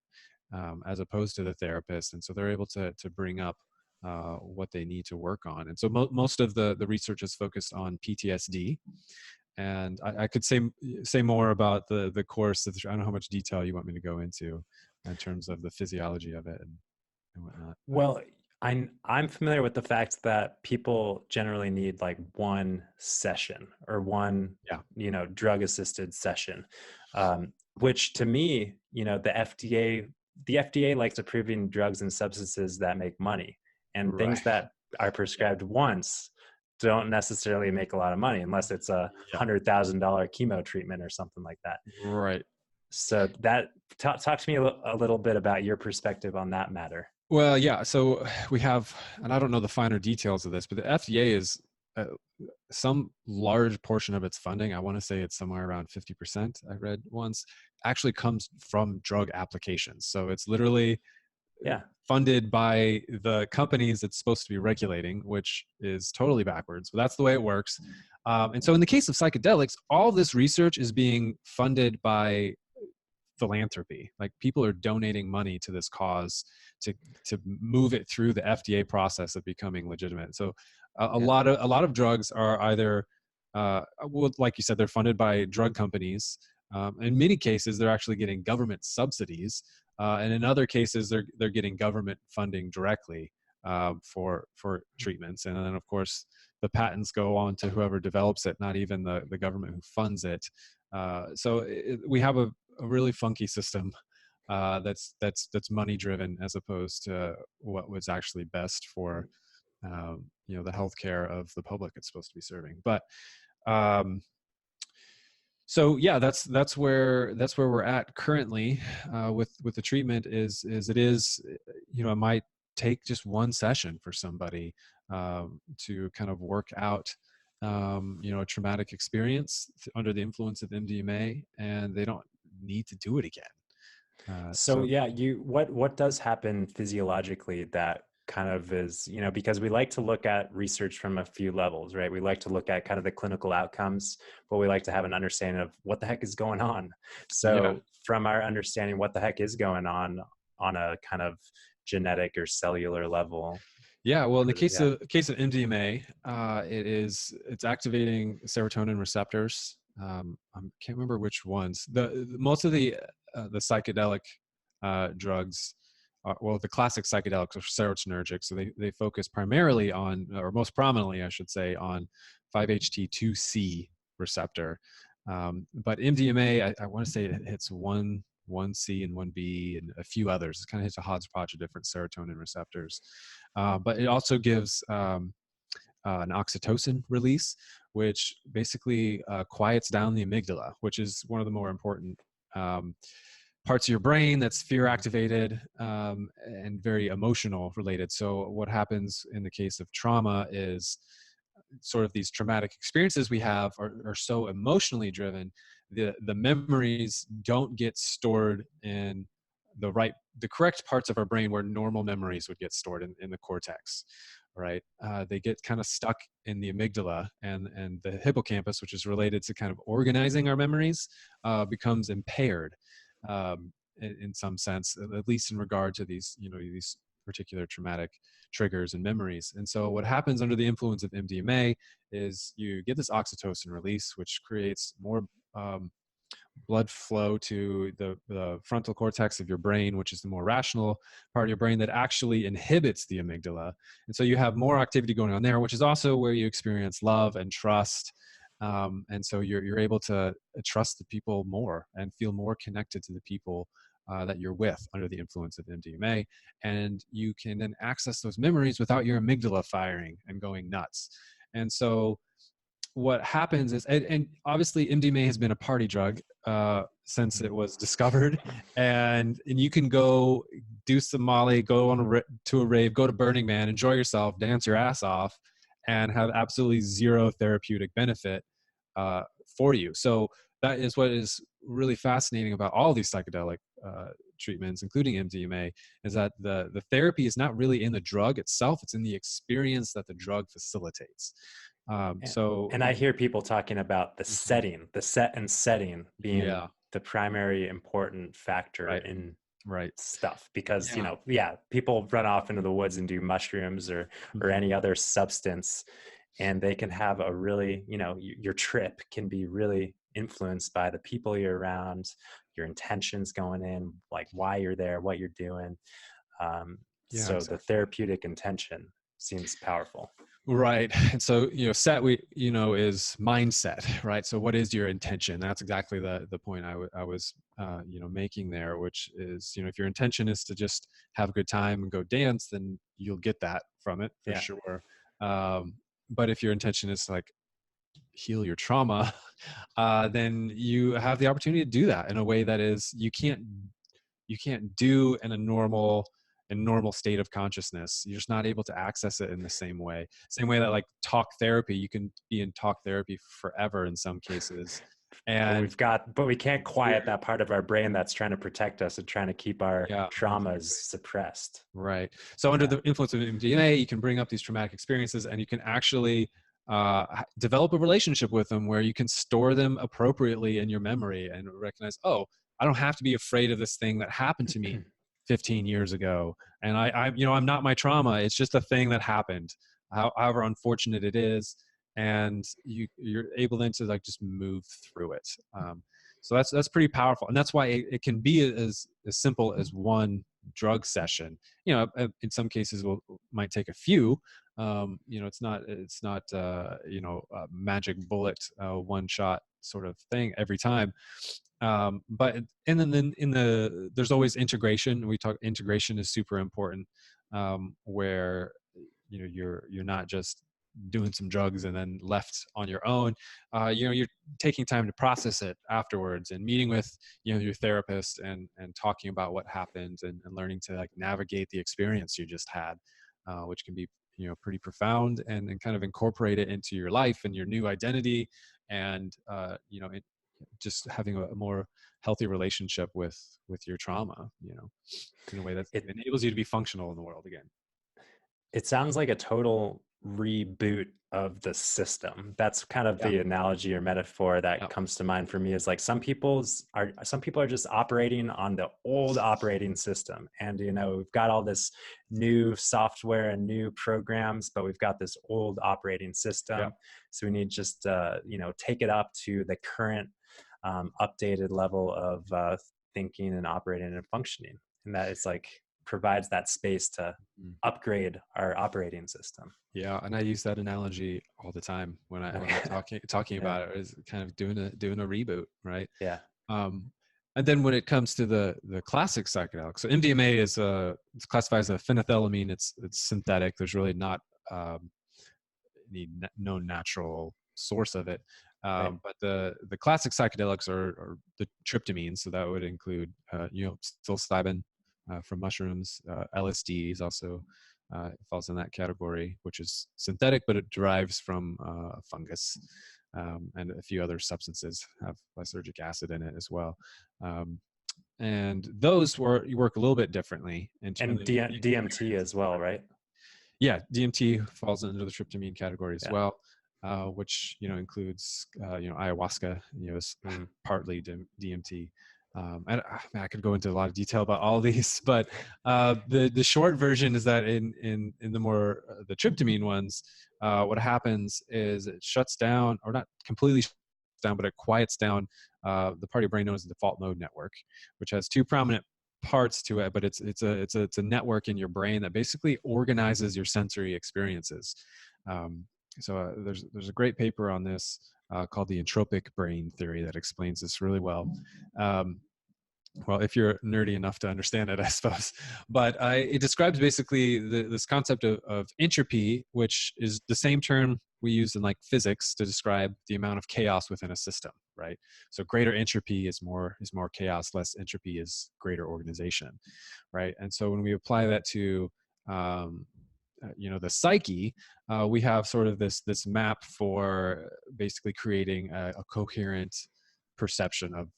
as opposed to the therapist. And so they're able to bring up what they need to work on. And so most of the research is focused on PTSD. And I could say more about the course. I don't know how much detail you want me to go into in terms of the physiology of it and whatnot. But Well, I'm familiar with the fact that people generally need like one session or one, yeah, drug assisted session, which to me, the FDA likes approving drugs and substances that make money, and things right. that are prescribed once don't necessarily make a lot of money unless it's a Yeah, $100,000 chemo treatment or something like that. right. So that talk to me a little bit about your perspective on that matter. Well, yeah. So we have, and I don't know the finer details of this, but the FDA is uh, some large portion of its funding. I want to say it's somewhere around 50%. I read once actually comes from drug applications. So it's literally Yeah. funded by the companies it's supposed to be regulating, which is totally backwards. But that's the way it works. And so in the case of psychedelics, all this research is being funded by philanthropy. Like people are donating money to this cause to move it through the FDA process of becoming legitimate. So a Yeah. lot of drugs are either well, like you said, they're funded by drug companies. In many cases, they're actually getting government subsidies, and in other cases, they're getting government funding directly for treatments. And then, of course, the patents go on to whoever develops it, not even the government who funds it. So we have a really funky system that's money driven as opposed to what was actually best for the healthcare of the public it's supposed to be serving. But um, so yeah, that's where we're at currently with the treatment. Is it is it might take just one session for somebody to kind of work out a traumatic experience under the influence of MDMA, and they don't need to do it again. So So yeah, what does happen physiologically that kind of is, because we like to look at research from a few levels, right? We like to look at kind of the clinical outcomes, but we like to have an understanding of what the heck is going on. yeah, So from our understanding what the heck is going on a kind of genetic or cellular level. yeah. Well, in the Yeah. case of MDMA, it's activating serotonin receptors I can't remember which ones. Most of the psychedelic drugs, well, the classic psychedelics are serotonergic, so they focus primarily on, or most prominently, I should say, on 5-HT2C receptor. But MDMA, I want to say it hits one C and one B and a few others. It kind of hits a hodgepodge of different serotonin receptors. But it also gives an oxytocin release, which basically quiets down the amygdala, which is one of the more important parts of your brain that's fear activated and very emotional related. So what happens in the case of trauma is sort of these traumatic experiences we have are so emotionally driven, the memories don't get stored in the correct parts of our brain where normal memories would get stored in the cortex, right? They get kind of stuck in the amygdala, and the hippocampus, which is related to kind of organizing our memories, becomes impaired in some sense, at least in regard to these particular traumatic triggers and memories. And so what happens under the influence of MDMA is you get this oxytocin release, which creates more blood flow to the frontal cortex of your brain, which is the more rational part of your brain that actually inhibits the amygdala. And so you have more activity going on there, which is also where you experience love and trust. And so you're able to trust the people more and feel more connected to the people that you're with under the influence of MDMA. And you can then access those memories without your amygdala firing and going nuts. And so what happens is, and obviously MDMA has been a party drug since it was discovered, and you can go do some Molly, go to a rave, go to Burning Man, enjoy yourself, dance your ass off, and have absolutely zero therapeutic benefit for you. So that is what is really fascinating about all these psychedelic treatments, including MDMA, is that the therapy is not really in the drug itself; it's in the experience that the drug facilitates. And I hear people talking about the setting, the set and setting being yeah, the primary important factor right, in right, stuff, because yeah, people run off into the woods and do mushrooms or mhm, any other substance, and they can have a really, your trip can be really influenced by the people you're around, your intentions going in, like why you're there, what you're doing. yeah, So the exactly. therapeutic intention seems powerful. Right. And so, set is mindset, right? So what is your intention? That's exactly the point I was, making there, which is, if your intention is to just have a good time and go dance, then you'll get that from it for Yeah. sure. But if your intention is to, like, heal your trauma, then you have the opportunity to do that in a way that is you can't do in a normal state of consciousness. You're just not able to access it in the same way that, like, talk therapy, you can be in talk therapy forever in some cases. And But we can't here, quiet that part of our brain that's trying to protect us and trying to keep our yeah, traumas exactly. suppressed. Right. So under Yeah. the influence of MDMA, you can bring up these traumatic experiences, and you can actually develop a relationship with them where you can store them appropriately in your memory and recognize, oh, I don't have to be afraid of this thing that happened to me 15 years ago. And I'm not my trauma. It's just a thing that happened, however unfortunate it is. And you're able then to, like, just move through it. So that's pretty powerful. And that's why it can be as simple as one drug session. In some cases might take a few. It's not a magic bullet, one shot sort of thing every time. But and then there's always integration. We talk integration is super important, where you're not just doing some drugs and then left on your own. You're taking time to process it afterwards, and meeting with your therapist and talking about what happened, and learning to, like, navigate the experience you just had, which can be pretty profound, and kind of incorporate it into your life and your new identity, and just having a more healthy relationship with your trauma, in a way that It enables you to be functional in the world again. it sounds like a total reboot of the system. That's kind of Yeah. the analogy or metaphor that Yeah. comes to mind for me, is like some people are just operating on the old operating system. And we've got all this new software and new programs, but we've got this old operating Yeah. system. So we need just take it up to the current updated level of thinking and operating and functioning. And that it's like provides that space to Mm. upgrade our operating system. Yeah, and I use that analogy all the time when I'm Okay. talking Yeah. about it, is kind of doing a reboot, right? Yeah. Um, and then when it comes to the classic psychedelics, so MDMA it's classified as a phenethylamine. It's synthetic. There's really not um, any known natural source of it. Right. But the classic psychedelics are the tryptamines, so that would include psilocybin from mushrooms. LSD is also falls in that category, which is synthetic, but it derives from fungus, and a few other substances have lysergic acid in it as well. Um, and those work a little bit differently in terms And of DMT as well, right? yeah, DMT falls under the tryptamine category as Yeah. well, which includes ayahuasca, Mm. partly DMT. And I could go into a lot of detail about all these, but the short version is that in the more the tryptamine ones, what happens is it shuts down, or not completely shuts down, but it quiets down the part of your brain known as the default mode network, which has two prominent parts to it, but it's a network in your brain that basically organizes your sensory experiences. Um, so there's a great paper on this called the entropic brain theory that explains this really well. Um, well, if you're nerdy enough to understand it, I suppose. But it describes basically this concept of entropy, which is the same term we use in like physics to describe the amount of chaos within a system, right? So greater entropy is more chaos, less entropy is greater organization, right? And so when we apply that to the psyche, we have sort of this map for basically creating a coherent perception of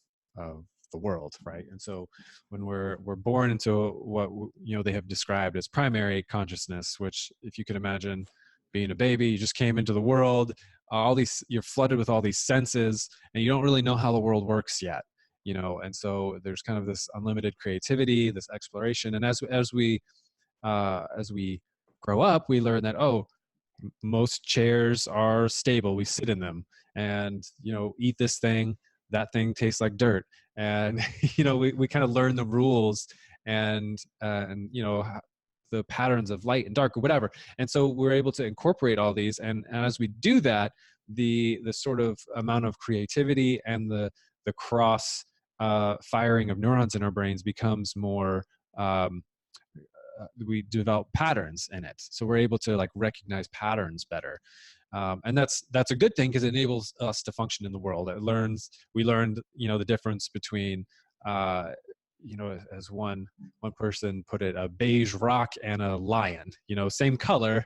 the world, right? And so when we're born into what they have described as primary consciousness, which, if you can imagine being a baby, you just came into the world, all these, you're flooded with all these senses, and you don't really know how the world works yet, and so there's kind of this unlimited creativity, this exploration. And as we grow up, we learn that, oh, most chairs are stable, we sit in them, and eat this thing, that thing tastes like dirt. And we kind of learn the rules, and the patterns of light and dark or whatever. And so we're able to incorporate all these, and as we do that, the sort of amount of creativity and the cross firing of neurons in our brains becomes more we develop patterns in it, so we're able to like recognize patterns better. And that's a good thing, because it enables us to function in the world. We learned the difference between as one person put it, a beige rock and a lion, same color,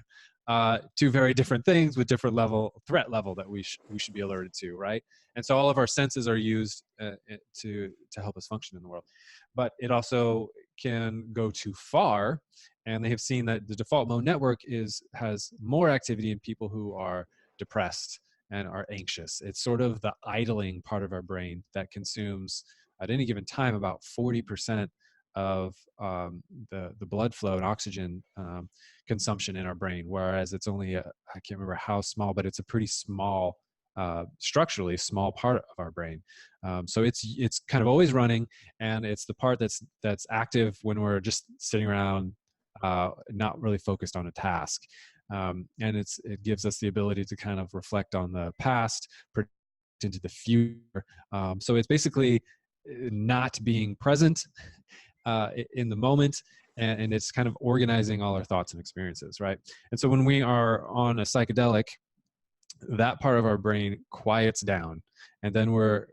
two very different things with different threat level that we should be alerted to, right? And so all of our senses are used to help us function in the world. But it also can go too far, and they have seen that the default mode network has more activity in people who are depressed and are anxious. It's sort of the idling part of our brain that consumes at any given time about 40% of the blood flow and oxygen consumption in our brain, whereas it's only I can't remember how small, but it's a pretty small, structurally small part of our brain. So it's kind of always running, and it's the part that's active when we're just sitting around, not really focused on a task. And it gives us the ability to kind of reflect on the past, predict into the future. So it's basically not being present in the moment, and it's kind of organizing all our thoughts and experiences, right? And so when we are on a psychedelic, that part of our brain quiets down, and then we're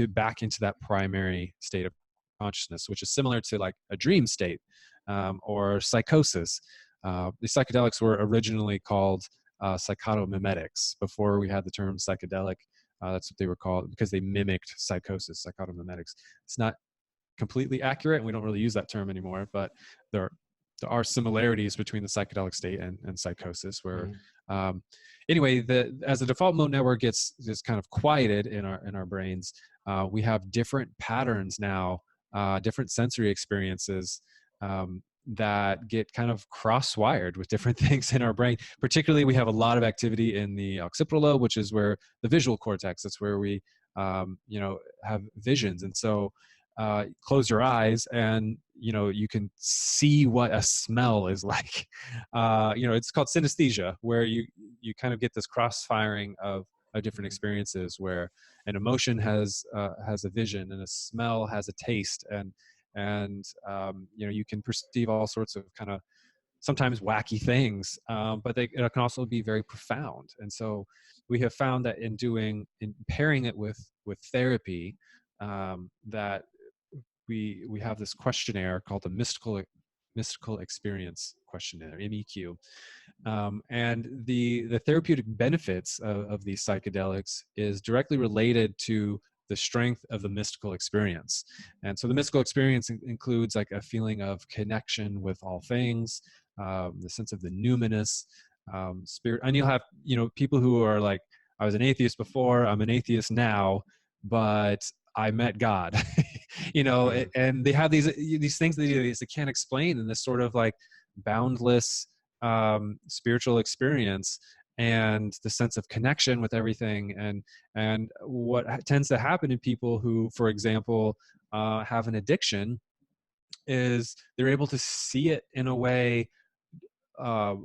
back into that primary state of consciousness, which is similar to like a dream state, or psychosis. The psychedelics were originally called psychotomimetics before we had the term psychedelic. That's what they were called, because they mimicked psychosis, psychotomimetics. It's not completely accurate, and we don't really use that term anymore, but they're there are similarities between the psychedelic state and psychosis, where Mhm. um, anyway, as the default mode network gets kind of quieted in our brains, we have different patterns now, different sensory experiences that get kind of cross-wired with different things in our brain. Particularly, we have a lot of activity in the occipital lobe, which is where the visual cortex. That's where we, have visions. And so, close your eyes, and you can see what a smell is like. It's called synesthesia, where you kind of get this cross-firing of different Mhm. experiences, where an emotion has a vision, and a smell has a taste, and you can perceive all sorts of kind of sometimes wacky things, but it can also be very profound. And so we have found that in pairing it with therapy, that we have this questionnaire called the mystical experience questionnaire, MEQ. And the therapeutic benefits of these psychedelics is directly related to the strength of the mystical experience. And so the mystical experience includes like a feeling of connection with all things, the sense of the numinous spirit. And you'll have people who are like, I was an atheist before, I'm an atheist now, but I met God. Mhm. And they have these things that they can't explain in this sort of like boundless spiritual experience, and the sense of connection with everything. And what tends to happen in people who, for example, have an addiction, is they're able to see it in a way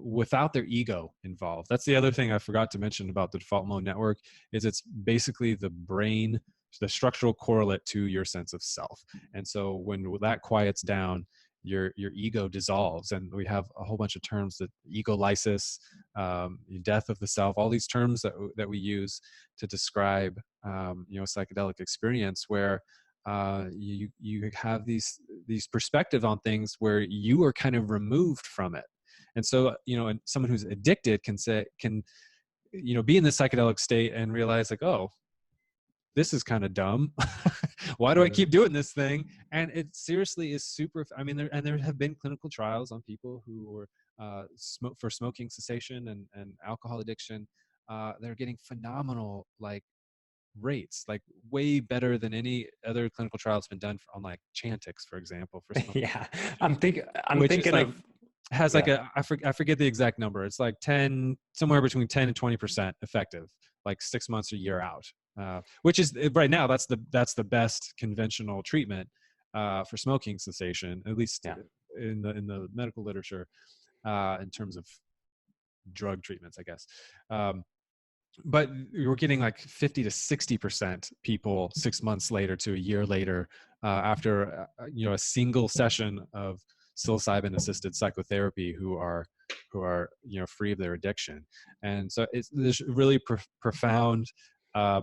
without their ego involved. That's the other thing I forgot to mention about the default mode network, is it's basically the brain, the structural correlate to your sense of self. And so when that quiets down, your ego dissolves, and we have a whole bunch of terms, that ego lysis, death of the self, all these terms that we use to describe psychedelic experience, where you have these perspectives on things where you are kind of removed from it. And so, and someone who's addicted can be in the psychedelic state and realize like, oh, this is kind of dumb. Why do I Mhm. keep doing this thing? And it seriously is super. I mean, there have been clinical trials on people who were for smoking cessation and alcohol addiction. They're getting phenomenal like rates, like way better than any other clinical trial that's been done on like Chantix, for example, for smoking Yeah, cessation, I'm which is thinking like of, has like yeah, I forget the exact number. It's like 10, somewhere between 10 and 20% effective, like 6 months or a year out. Which is right now that's the best conventional treatment for smoking cessation, at least yeah. in the medical literature, in terms of drug treatments, I guess. But we're getting like 50 to 60% people 6 months later to a year later, after a single session of psilocybin assisted psychotherapy, who are free of their addiction. And so there's really profound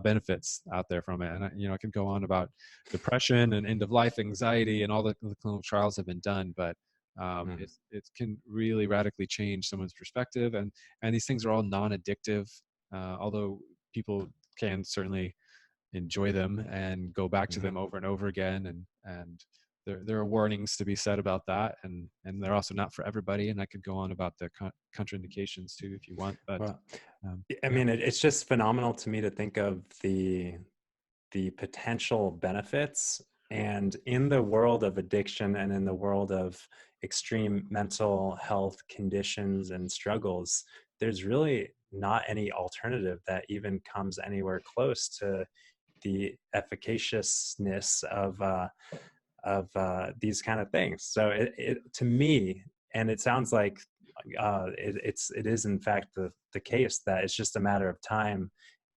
benefits out there from it. And I could go on about depression and end of life anxiety, and all the clinical trials have been done, but Mhm. it can really radically change someone's perspective. And these things are all non-addictive, although people can certainly enjoy them and go back to Mhm. them over and over again. And there are warnings to be said about that, and they're also not for everybody. And I could go on about the contraindications too if you want, but Well, I yeah. mean, it's just phenomenal to me to think of the potential benefits. And in the world of addiction and in the world of extreme mental health conditions and struggles, there's really not any alternative that even comes anywhere close to the efficaciousness of these kind of things. So to me, and it sounds like it is in fact the case that it's just a matter of time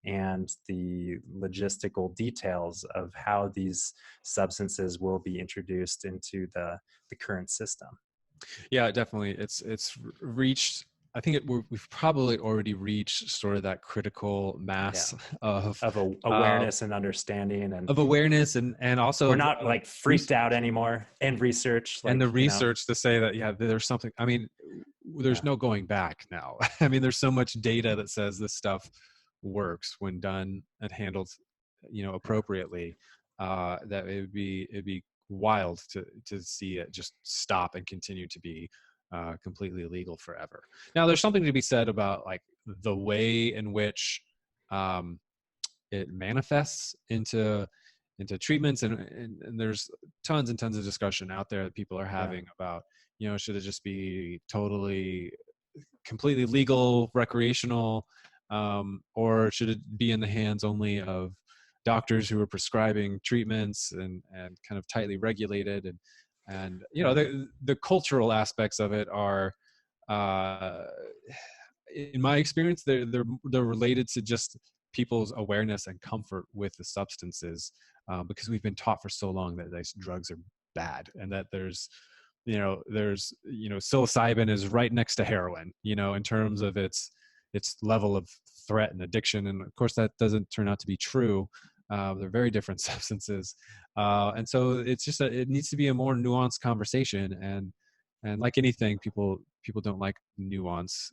and the logistical details of how these substances will be introduced into the current system. Yeah, definitely. It's reached. I think we've probably already reached sort of that critical Yeah, mass of uh, awareness and understanding, and of awareness, and also we're not of like freaked out research, anymore. And research, and like the research to say that, yeah, there's something. I mean, there's yeah, no going back now. I mean, there's so much data that says this stuff works when done and handled yeah. appropriately, that it'd be wild to see it just stop and continue to be completely legal forever. Now, there's something to be said about like the way in which it manifests into treatments, and there's tons and tons of discussion out there that people are Yeah. having about, should it just be totally completely legal, recreational, or should it be in the hands only of doctors who are prescribing treatments and kind of tightly regulated, and the cultural aspects of it are, uh, in my experience, they're related to just people's awareness and comfort with the substances, because we've been taught for so long that these drugs are bad, and that there's psilocybin is right next to heroin, in terms of its level of threat and addiction, and of course that doesn't turn out to be true. They're very different substances, and so it's just it needs to be a more nuanced conversation, and like anything, people don't like nuance.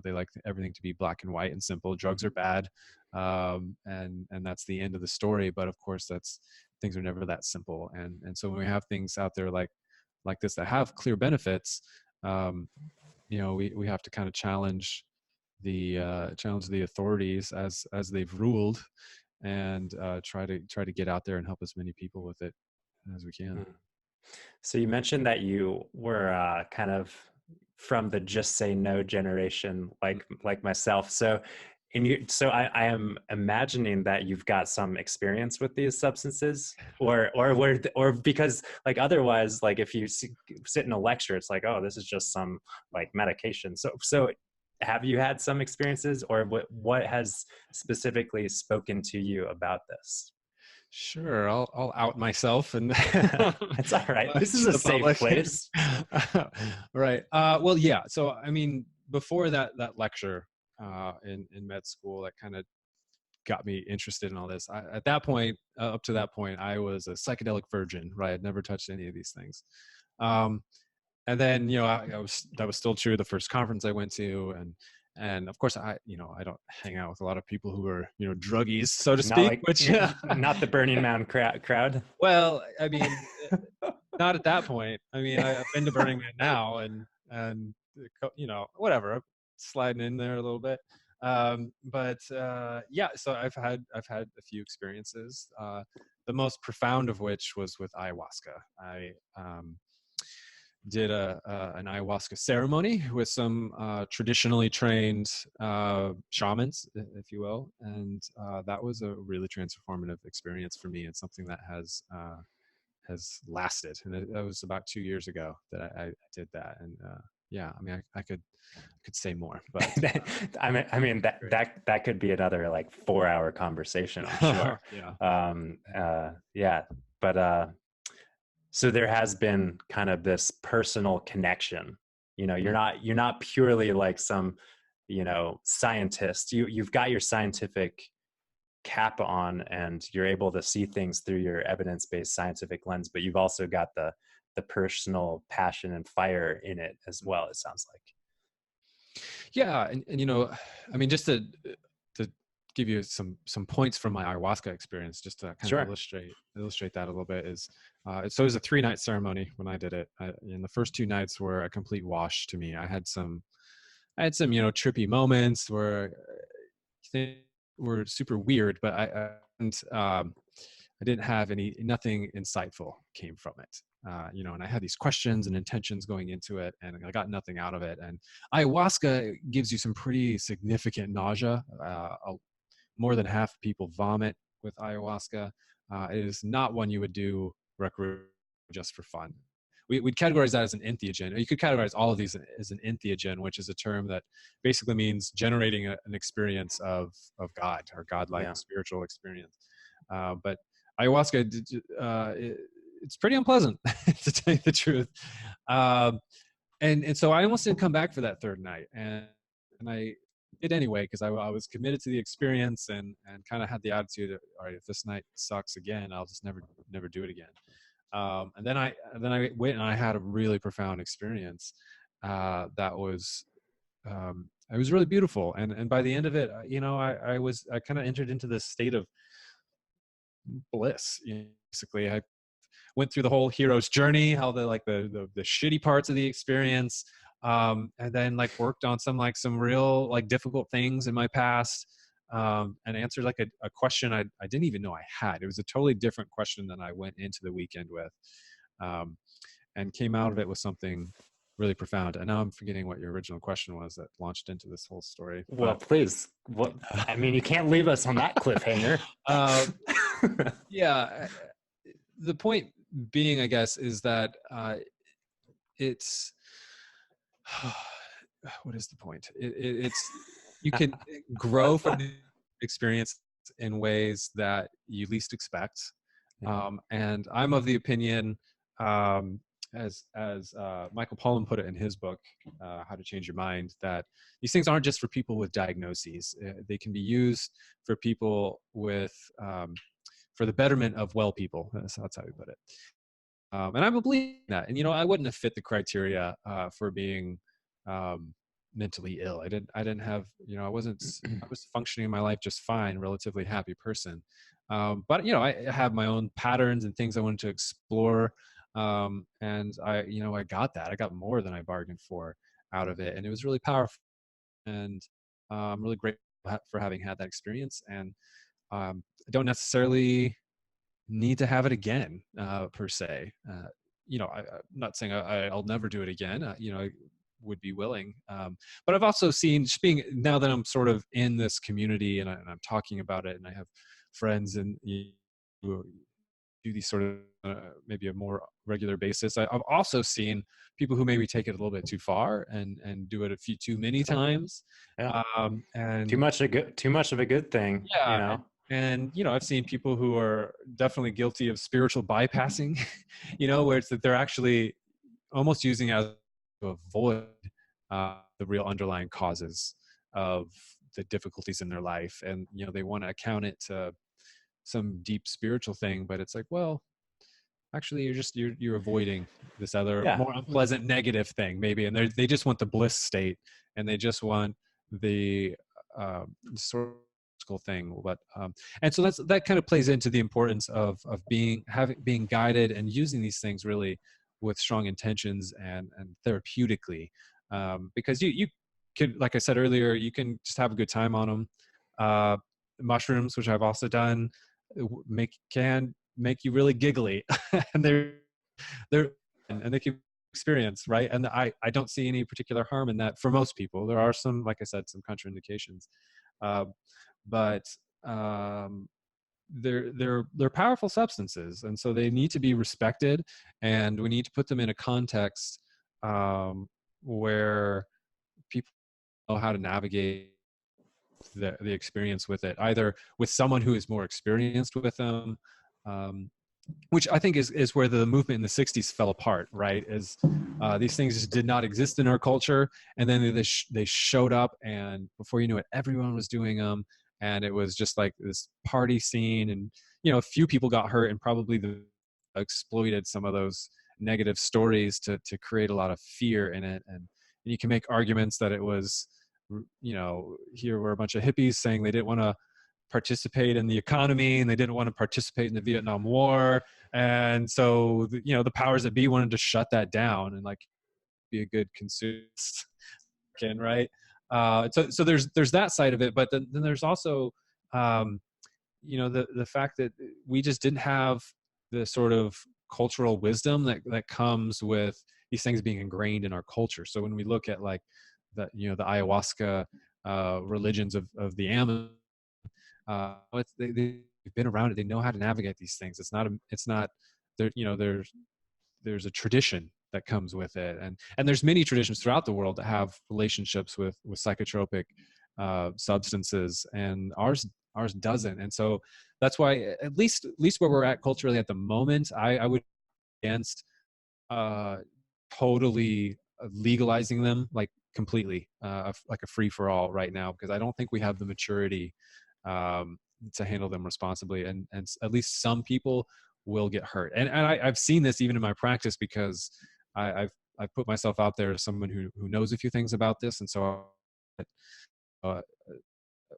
They like everything to be black and white and simple. Drugs are bad, and that's the end of the story. But of course, things are never that simple. And so when we have things out there like this that have clear benefits, we have to kind of challenge the authorities as they've ruled, and try to get out there and help as many people with it as we can. Mm. So you mentioned that you were kind of from the just say no generation, like myself. So I am imagining that you've got some experience with these substances, or because like otherwise, like if you sit in a lecture, it's like, oh, this is just some like medication. So have you had some experiences, or what has specifically spoken to you about this? Sure, I'll out myself, and It's all right. This is to a the safe public. place. Right. Well, yeah. So, I mean, before that lecture in med school, that kind of got me interested in all this. At that point, up to that point, I was a psychedelic virgin. Right, I'd never touched any of these things. And then, that was still true the first conference I went to, and of course I don't hang out with a lot of people who are druggies, so to Not speak, like which not the Burning Man crowd. well, I mean, not at that point. I mean, I've been to Burning Man now, and whatever, I'm sliding in there a little bit. But yeah, so I've had a few experiences. The most profound of which was with ayahuasca. I did an ayahuasca ceremony with some traditionally trained shamans, if you will, and that was a really transformative experience for me, and something that has lasted. And that was about 2 years ago that I did that, and yeah, I mean, I could say more, but I mean that could be another like 4-hour conversation, I'm sure. Yeah. Yeah, but so there has been kind of this personal connection. You're not purely like some scientist. You've got your scientific cap on, and you're able to see things through your evidence-based scientific lens, but you've also got the personal passion and fire in it as well, it sounds like. Yeah, and I mean, just to give you some points from my ayahuasca experience, just to kind of Sure. illustrate that a little bit, is so it was a 3-night ceremony when I did it. And the first 2 nights were a complete wash to me. I had some trippy moments where things were super weird, but I didn't have nothing insightful came from it. And I had these questions and intentions going into it, and I got nothing out of it. And ayahuasca gives you some pretty significant nausea. More than half people vomit with ayahuasca. It is not one you would do just for fun. We'd categorize that as an entheogen. You could categorize all of these as an entheogen, which is a term that basically means generating an experience of God, or godlike spiritual experience. But ayahuasca, it's pretty unpleasant, to tell you the truth. And so I almost didn't come back for that 3rd night, and I did anyway, because I was committed to the experience, and kind of had the attitude of, all right, if this night sucks again, I'll just never do it again. And then I went and I had a really profound experience that was it was really beautiful, and by the end of it, I kind of entered into this state of bliss. Basically, went through the whole hero's journey, how the shitty parts of the experience, and then like worked on some real like difficult things in my past, and answered like a question I didn't even know I had. It was a totally different question than I went into the weekend with, um, and came out of it with something really profound. And now I'm forgetting what your original question was that launched into this whole story. Well, But please. What? I mean, you can't leave us on that cliffhanger. uh, yeah, the point being, I guess, is that it's what is the point? It's you can grow from the experience in ways that you least expect. And I'm of the opinion, as Michael Pollan put it in his book, How to Change Your Mind, that these things aren't just for people with diagnoses. They can be used for people with, for the betterment of well people. That's how we put it. And I believe that. And, I wouldn't have fit the criteria for being mentally ill. I didn't have, I was functioning in my life just fine, relatively happy person. But, I have my own patterns and things I wanted to explore. And I got that. I got more than I bargained for out of it. And it was really powerful. And I'm really grateful for having had that experience. And I don't necessarily need to have it again, per se. I'm not saying I'll never do it again. I would be willing. But I've also seen, just being, now that I'm sort of in this community and I'm talking about it, and I have friends and who do these sort of maybe a more regular basis. I've also seen people who maybe take it a little bit too far and do it too many times. Yeah. And Too much of a good thing. yeah. And I've seen people who are definitely guilty of spiritual bypassing, where it's that they're actually almost using it as to avoid the real underlying causes of the difficulties in their life. And, they want to account it to some deep spiritual thing, but it's like, well, actually you're avoiding this other more unpleasant negative thing maybe. And they just want the bliss state, and they just want the sort of thing. But and so that kind of plays into the importance of being guided and using these things really with strong intentions and therapeutically, because you can, like I said earlier, you can just have a good time on them. Mushrooms, which I've also done, can make you really giggly and they're and they can experience, right? And I don't see any particular harm in that for most people. There are some, like I said, some contraindications, but they're powerful substances, and so they need to be respected, and we need to put them in a context where people know how to navigate the experience with it, either with someone who is more experienced with them, which I think is where the movement in the 60s fell apart, right? Is these things just did not exist in our culture, and then they showed up, and before you knew it, everyone was doing them, and it was just like this party scene, and a few people got hurt, and probably exploited some of those negative stories to create a lot of fear in it. And you can make arguments that it was, here were a bunch of hippies saying they didn't want to participate in the economy, and they didn't want to participate in the Vietnam War, and so the powers that be wanted to shut that down and like be a good consumerist, right? So there's that side of it, but then there's also the fact that we just didn't have the sort of cultural wisdom that comes with these things being ingrained in our culture. So when we look at like the ayahuasca religions of the Amazon, they've been around it. They know how to navigate these things. It's not there. There's a tradition that comes with it, and there's many traditions throughout the world that have relationships with psychotropic substances, and ours doesn't. And so that's why, at least where we're at culturally at the moment, I would be against totally legalizing them like completely, like a free for all right now, because I don't think we have the maturity to handle them responsibly, and at least some people will get hurt. And I've seen this even in my practice, because I've put myself out there as someone who knows a few things about this, and so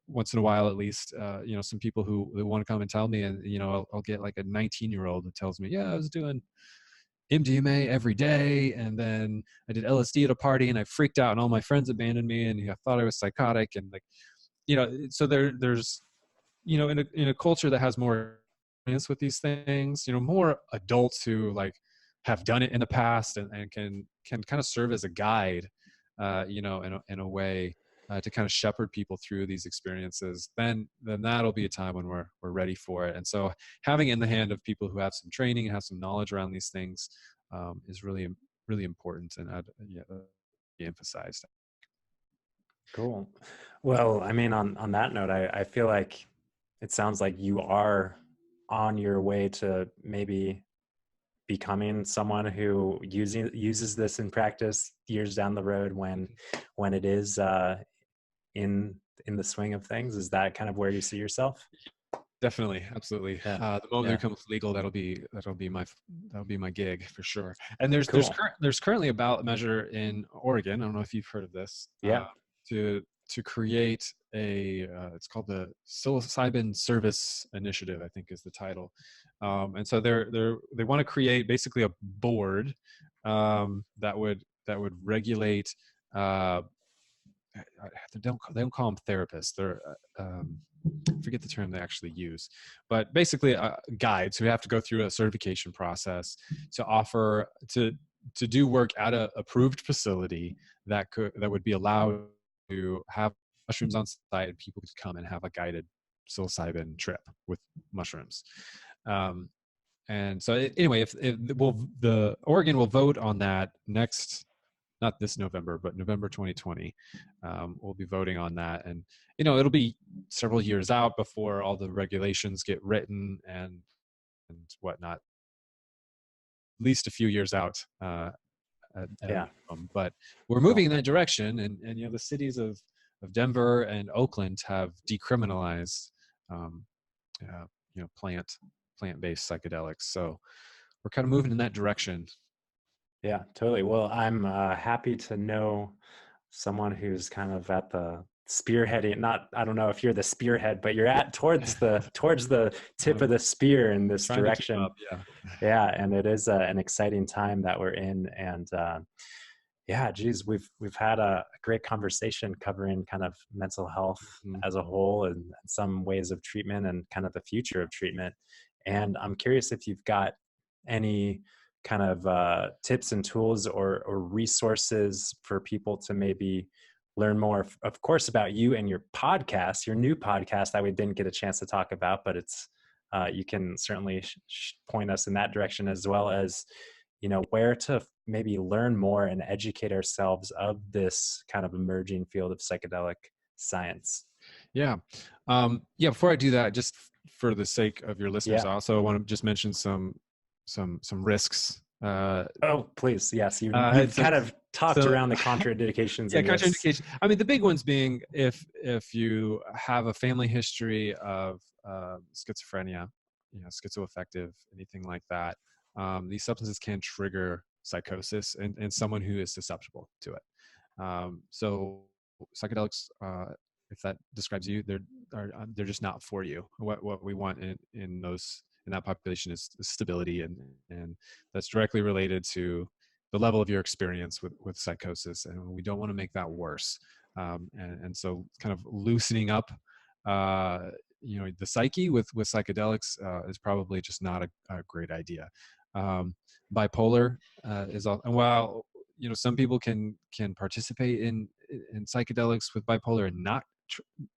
once in a while, at least, some people who want to come and tell me, and I'll get like a 19-year-old that tells me, yeah, I was doing MDMA every day, and then I did LSD at a party, and I freaked out, and all my friends abandoned me, and I thought I was psychotic, and like, so there's in a culture that has more experience with these things, more adults who like have done it in the past, and can kind of serve as a guide, in a way, to kind of shepherd people through these experiences, then that'll be a time when we're ready for it. And so having it in the hand of people who have some training and have some knowledge around these things, is really, really important, and be emphasized. Cool. Well, I mean, on that note, I feel like it sounds like you are on your way to maybe becoming someone who uses this in practice years down the road when it is in the swing of things. Is that kind of where you see yourself? Definitely, absolutely. Yeah. The moment Yeah. it becomes legal, that'll be my gig for sure. And Cool. there's currently a ballot measure in Oregon. I don't know if you've heard of this. Yeah. To create it's called the Psilocybin Service Initiative, I think is the title. And so they want to create basically a board, that would regulate. They don't call them therapists. They're I forget the term they actually use, but basically guides who have to go through a certification process to offer to do work at a approved facility that would be allowed to have mushrooms on site, and people could come and have a guided psilocybin trip with mushrooms. And so anyway, if the Oregon will vote on that not this November, but November 2020, we'll be voting on that. And, it'll be several years out before all the regulations get written and whatnot, at least a few years out. Yeah. But we're moving in that direction. And the cities of Denver and Oakland have decriminalized, plant-based psychedelics. So we're kind of moving in that direction. Yeah, totally. Well, I'm happy to know someone who's kind of at the spearheading. Not, I don't know if you're the spearhead, but you're at towards the tip of the spear in this Trying to keep direction. up, yeah. Yeah, and it is an exciting time that we're in. And yeah, geez, we've had a great conversation covering kind of mental health as a whole, and some ways of treatment, and kind of the future of treatment. And I'm curious if you've got any kind of tips and tools or resources for people to maybe learn more, of course, about you and your podcast, your new podcast that we didn't get a chance to talk about, but it's you can certainly point us in that direction, as well as where to maybe learn more and educate ourselves of this kind of emerging field of psychedelic science. Yeah. Before I do that, just for the sake of your listeners, Yeah. I also want to just mention some risks. Oh, please. Yes. You've kind of talked around the contraindications. Yeah, contraindications. I mean, the big ones being if you have a family history of schizophrenia, schizoaffective, anything like that, these substances can trigger psychosis in someone who is susceptible to it. So psychedelics, if that describes you, they're just not for you. What we want in that population is stability, and that's directly related to the level of your experience with psychosis, and we don't want to make that worse. And so kind of loosening up the psyche with psychedelics is probably just not a great idea. Bipolar is all, and while some people can participate in psychedelics with bipolar and not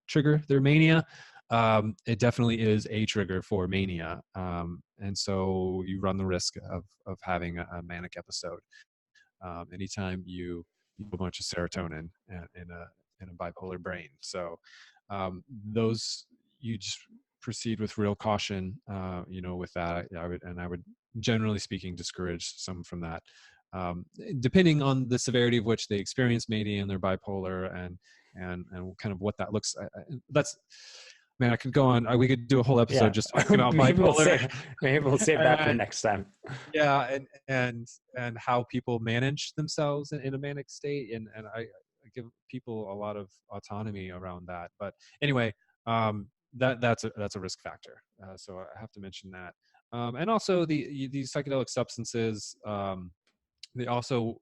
trigger their mania, it definitely is a trigger for mania, and so you run the risk of having a manic episode anytime you have a bunch of serotonin in a bipolar brain. So those, you just proceed with real caution, with that. I would generally speaking discourage some from that, depending on the severity of which they experience mania and their bipolar, and kind of what that looks. Man, I could go on. We could do a whole episode just talking about bipolar. Maybe we'll save that for next time. Yeah, and how people manage themselves in a manic state, and I give people a lot of autonomy around that. But anyway, that's a risk factor. So I have to mention that. And also these psychedelic substances, they also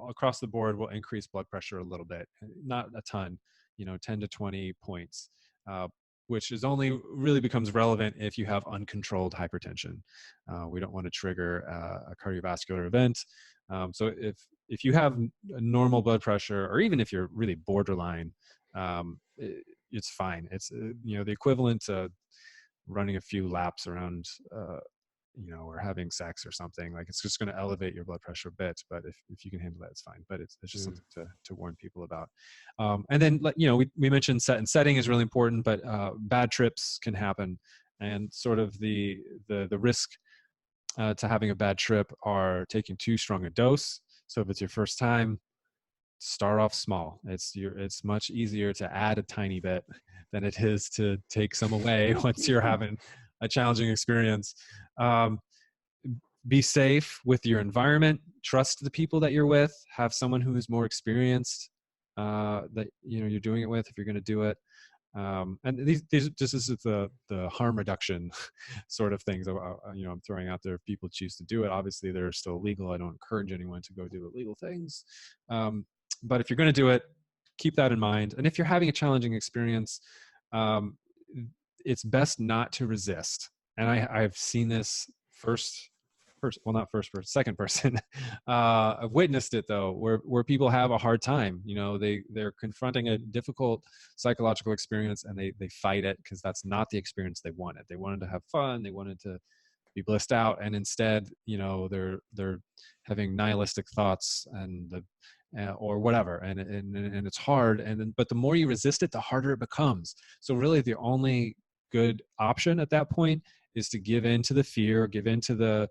across the board will increase blood pressure a little bit, not a ton, 10 to 20 points, which is only really becomes relevant if you have uncontrolled hypertension. We don't want to trigger a cardiovascular event. So if you have a normal blood pressure, or even if you're really borderline, it's fine. It's the equivalent to running a few laps around or having sex or something. Like, it's just going to elevate your blood pressure a bit, but if you can handle that, it's fine. But it's just something to warn people about. And then, we mentioned setting is really important, but bad trips can happen, and sort of the risk to having a bad trip are taking too strong a dose. So if it's your first time, start off small. It's much easier to add a tiny bit than it is to take some away once you're having a challenging experience. Be safe with your environment. Trust the people that you're with. Have someone who is more experienced that you're doing it with if you're going to do it. And these this is the harm reduction sort of things. I'm throwing out there. If people choose to do it, obviously they're still legal. I don't encourage anyone to go do illegal things. But if you're going to do it, keep that in mind. And if you're having a challenging experience, it's best not to resist. And I've seen this second person. I've witnessed it though, where people have a hard time. They're confronting a difficult psychological experience, and they fight it because that's not the experience they wanted. They wanted to have fun. They wanted to be blissed out, and instead, they're having nihilistic thoughts or whatever, and it's hard. But the more you resist it, the harder it becomes. So really, the only good option at that point is to give in to the fear, give in to the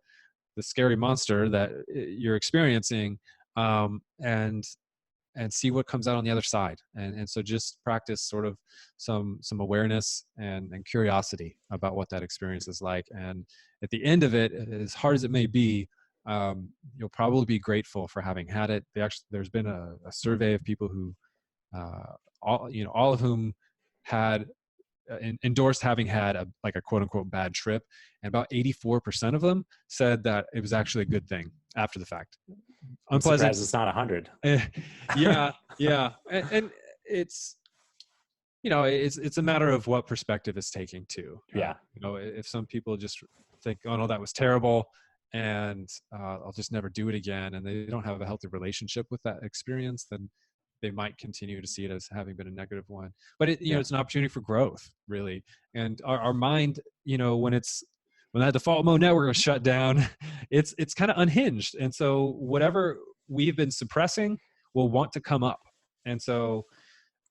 scary monster that you're experiencing, and see what comes out on the other side. And so just practice sort of some awareness and curiosity about what that experience is like. And at the end of it, as hard as it may be, you'll probably be grateful for having had it. There's been a survey of people who, all of whom had endorsed having had a quote unquote bad trip, and about 84% of them said that it was actually a good thing after the fact. I'm surprised it's not 100. Yeah. And it's it's a matter of what perspective it's taking too. Yeah. If some people just think, oh no, that was terrible, and I'll just never do it again, and they don't have a healthy relationship with that experience, then they might continue to see it as having been a negative one. But it's an opportunity for growth, really. And our mind, when that default mode network is shut down, it's kind of unhinged. And so whatever we've been suppressing will want to come up. And so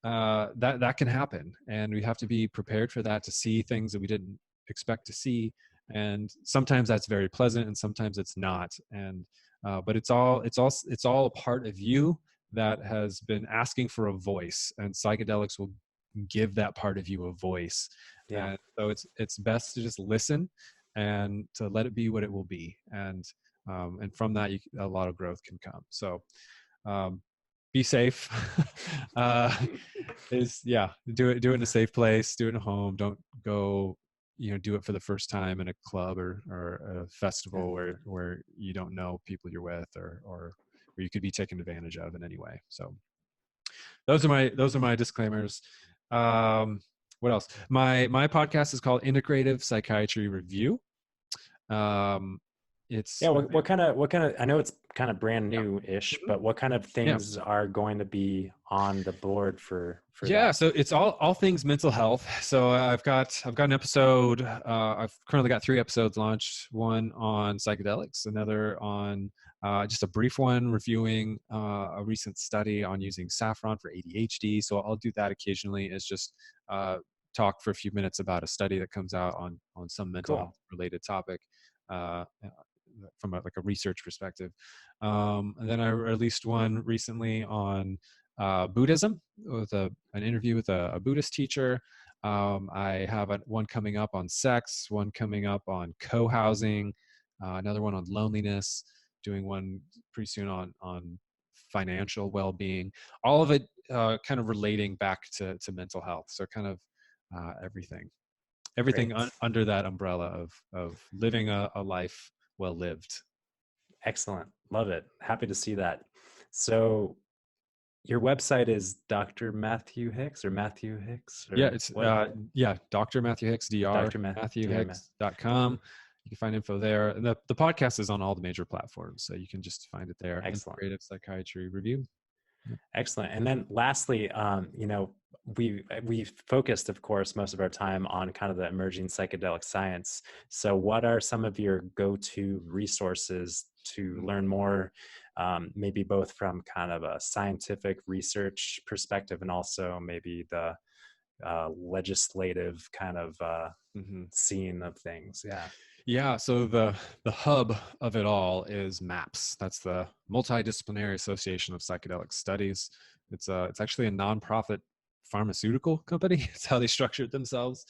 that can happen. And we have to be prepared for that, to see things that we didn't expect to see. And sometimes that's very pleasant, and sometimes it's not. And but it's all a part of you that has been asking for a voice, and psychedelics will give that part of you a voice. Yeah. And so it's best to just listen and to let it be what it will be. And from that, a lot of growth can come. So be safe. Do it in a safe place, do it at home. Don't go, do it for the first time in a club or a festival where you don't know people you're with, or you could be taken advantage of in any way. So those are my disclaimers. What else? My podcast is called Integrative Psychiatry Review. It's what kind of, I know it's kind of brand new-ish, but what kind of things are going to be on the board for that? So it's all things mental health. So I've got an episode. I've currently got 3 episodes launched. One on psychedelics, another on just a brief one reviewing a recent study on using saffron for ADHD. So I'll do that occasionally. It's just talk for a few minutes about a study that comes out on some mental health related topic from a research perspective. And then I released one recently on Buddhism, with an interview with a Buddhist teacher. I have one coming up on sex, one coming up on co-housing, another one on loneliness, doing one pretty soon on financial well-being. All of it kind of relating back to mental health. So kind of everything Great. under that umbrella of living a life well lived. Excellent. Love it. Happy to see that. So your website is Dr. Matthew Hicks or Matthew Hicks Yeah, or it's what? Dr. Matthew Hicks, Dr. drmatthewhicks.com. You can find info there. And the podcast is on all the major platforms, so you can just find it there. Excellent. Integrative Psychiatry Review. Yep. Excellent. And then lastly, we've focused, of course, most of our time on kind of the emerging psychedelic science. So what are some of your go-to resources to learn more, maybe both from kind of a scientific research perspective and also maybe the legislative kind of scene of things? Yeah. Yeah, so the hub of it all is MAPS. That's the Multidisciplinary Association of Psychedelic Studies. It's actually a nonprofit pharmaceutical company. It's how they structured themselves,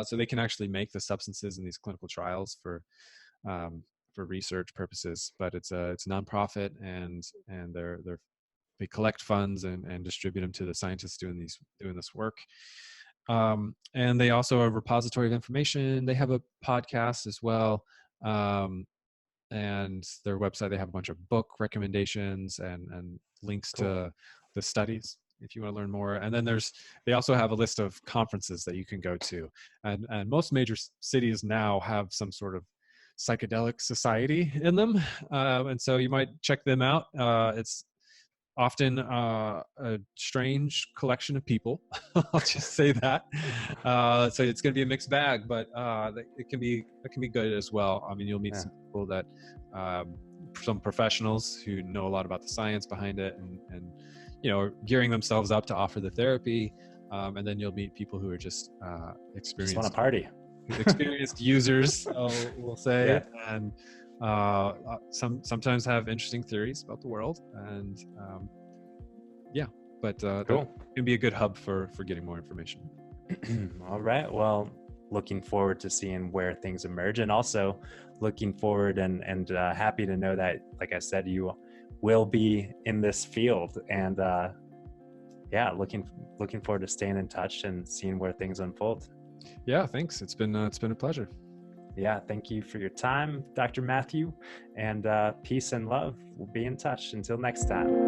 so they can actually make the substances in these clinical trials for research purposes. But it's a nonprofit, and they collect funds and distribute them to the scientists doing this work. And they also are a repository of information. They have a podcast as well. And their website, they have a bunch of book recommendations and links to the studies if you want to learn more. And then they also have a list of conferences that you can go to. And most major cities now have some sort of psychedelic society in them. And so you might check them out. It's often a strange collection of people. I'll just say that. So it's going to be a mixed bag, but it can be good as well. I mean, you'll meet some people that some professionals who know a lot about the science behind it, and are gearing themselves up to offer the therapy. And then you'll meet people who are just experienced. Just want to party. Experienced users, we'll say, and sometimes have interesting theories about the world, and Cool. that can be a good hub for getting more information. All right, well, looking forward to seeing where things emerge, and also looking forward and happy to know that, like I said, you will be in this field, and looking forward to staying in touch and seeing where things unfold. Yeah, thanks. It's been a pleasure. Yeah, thank you for your time, Dr. Matthew, and peace and love. We'll be in touch. Until next time.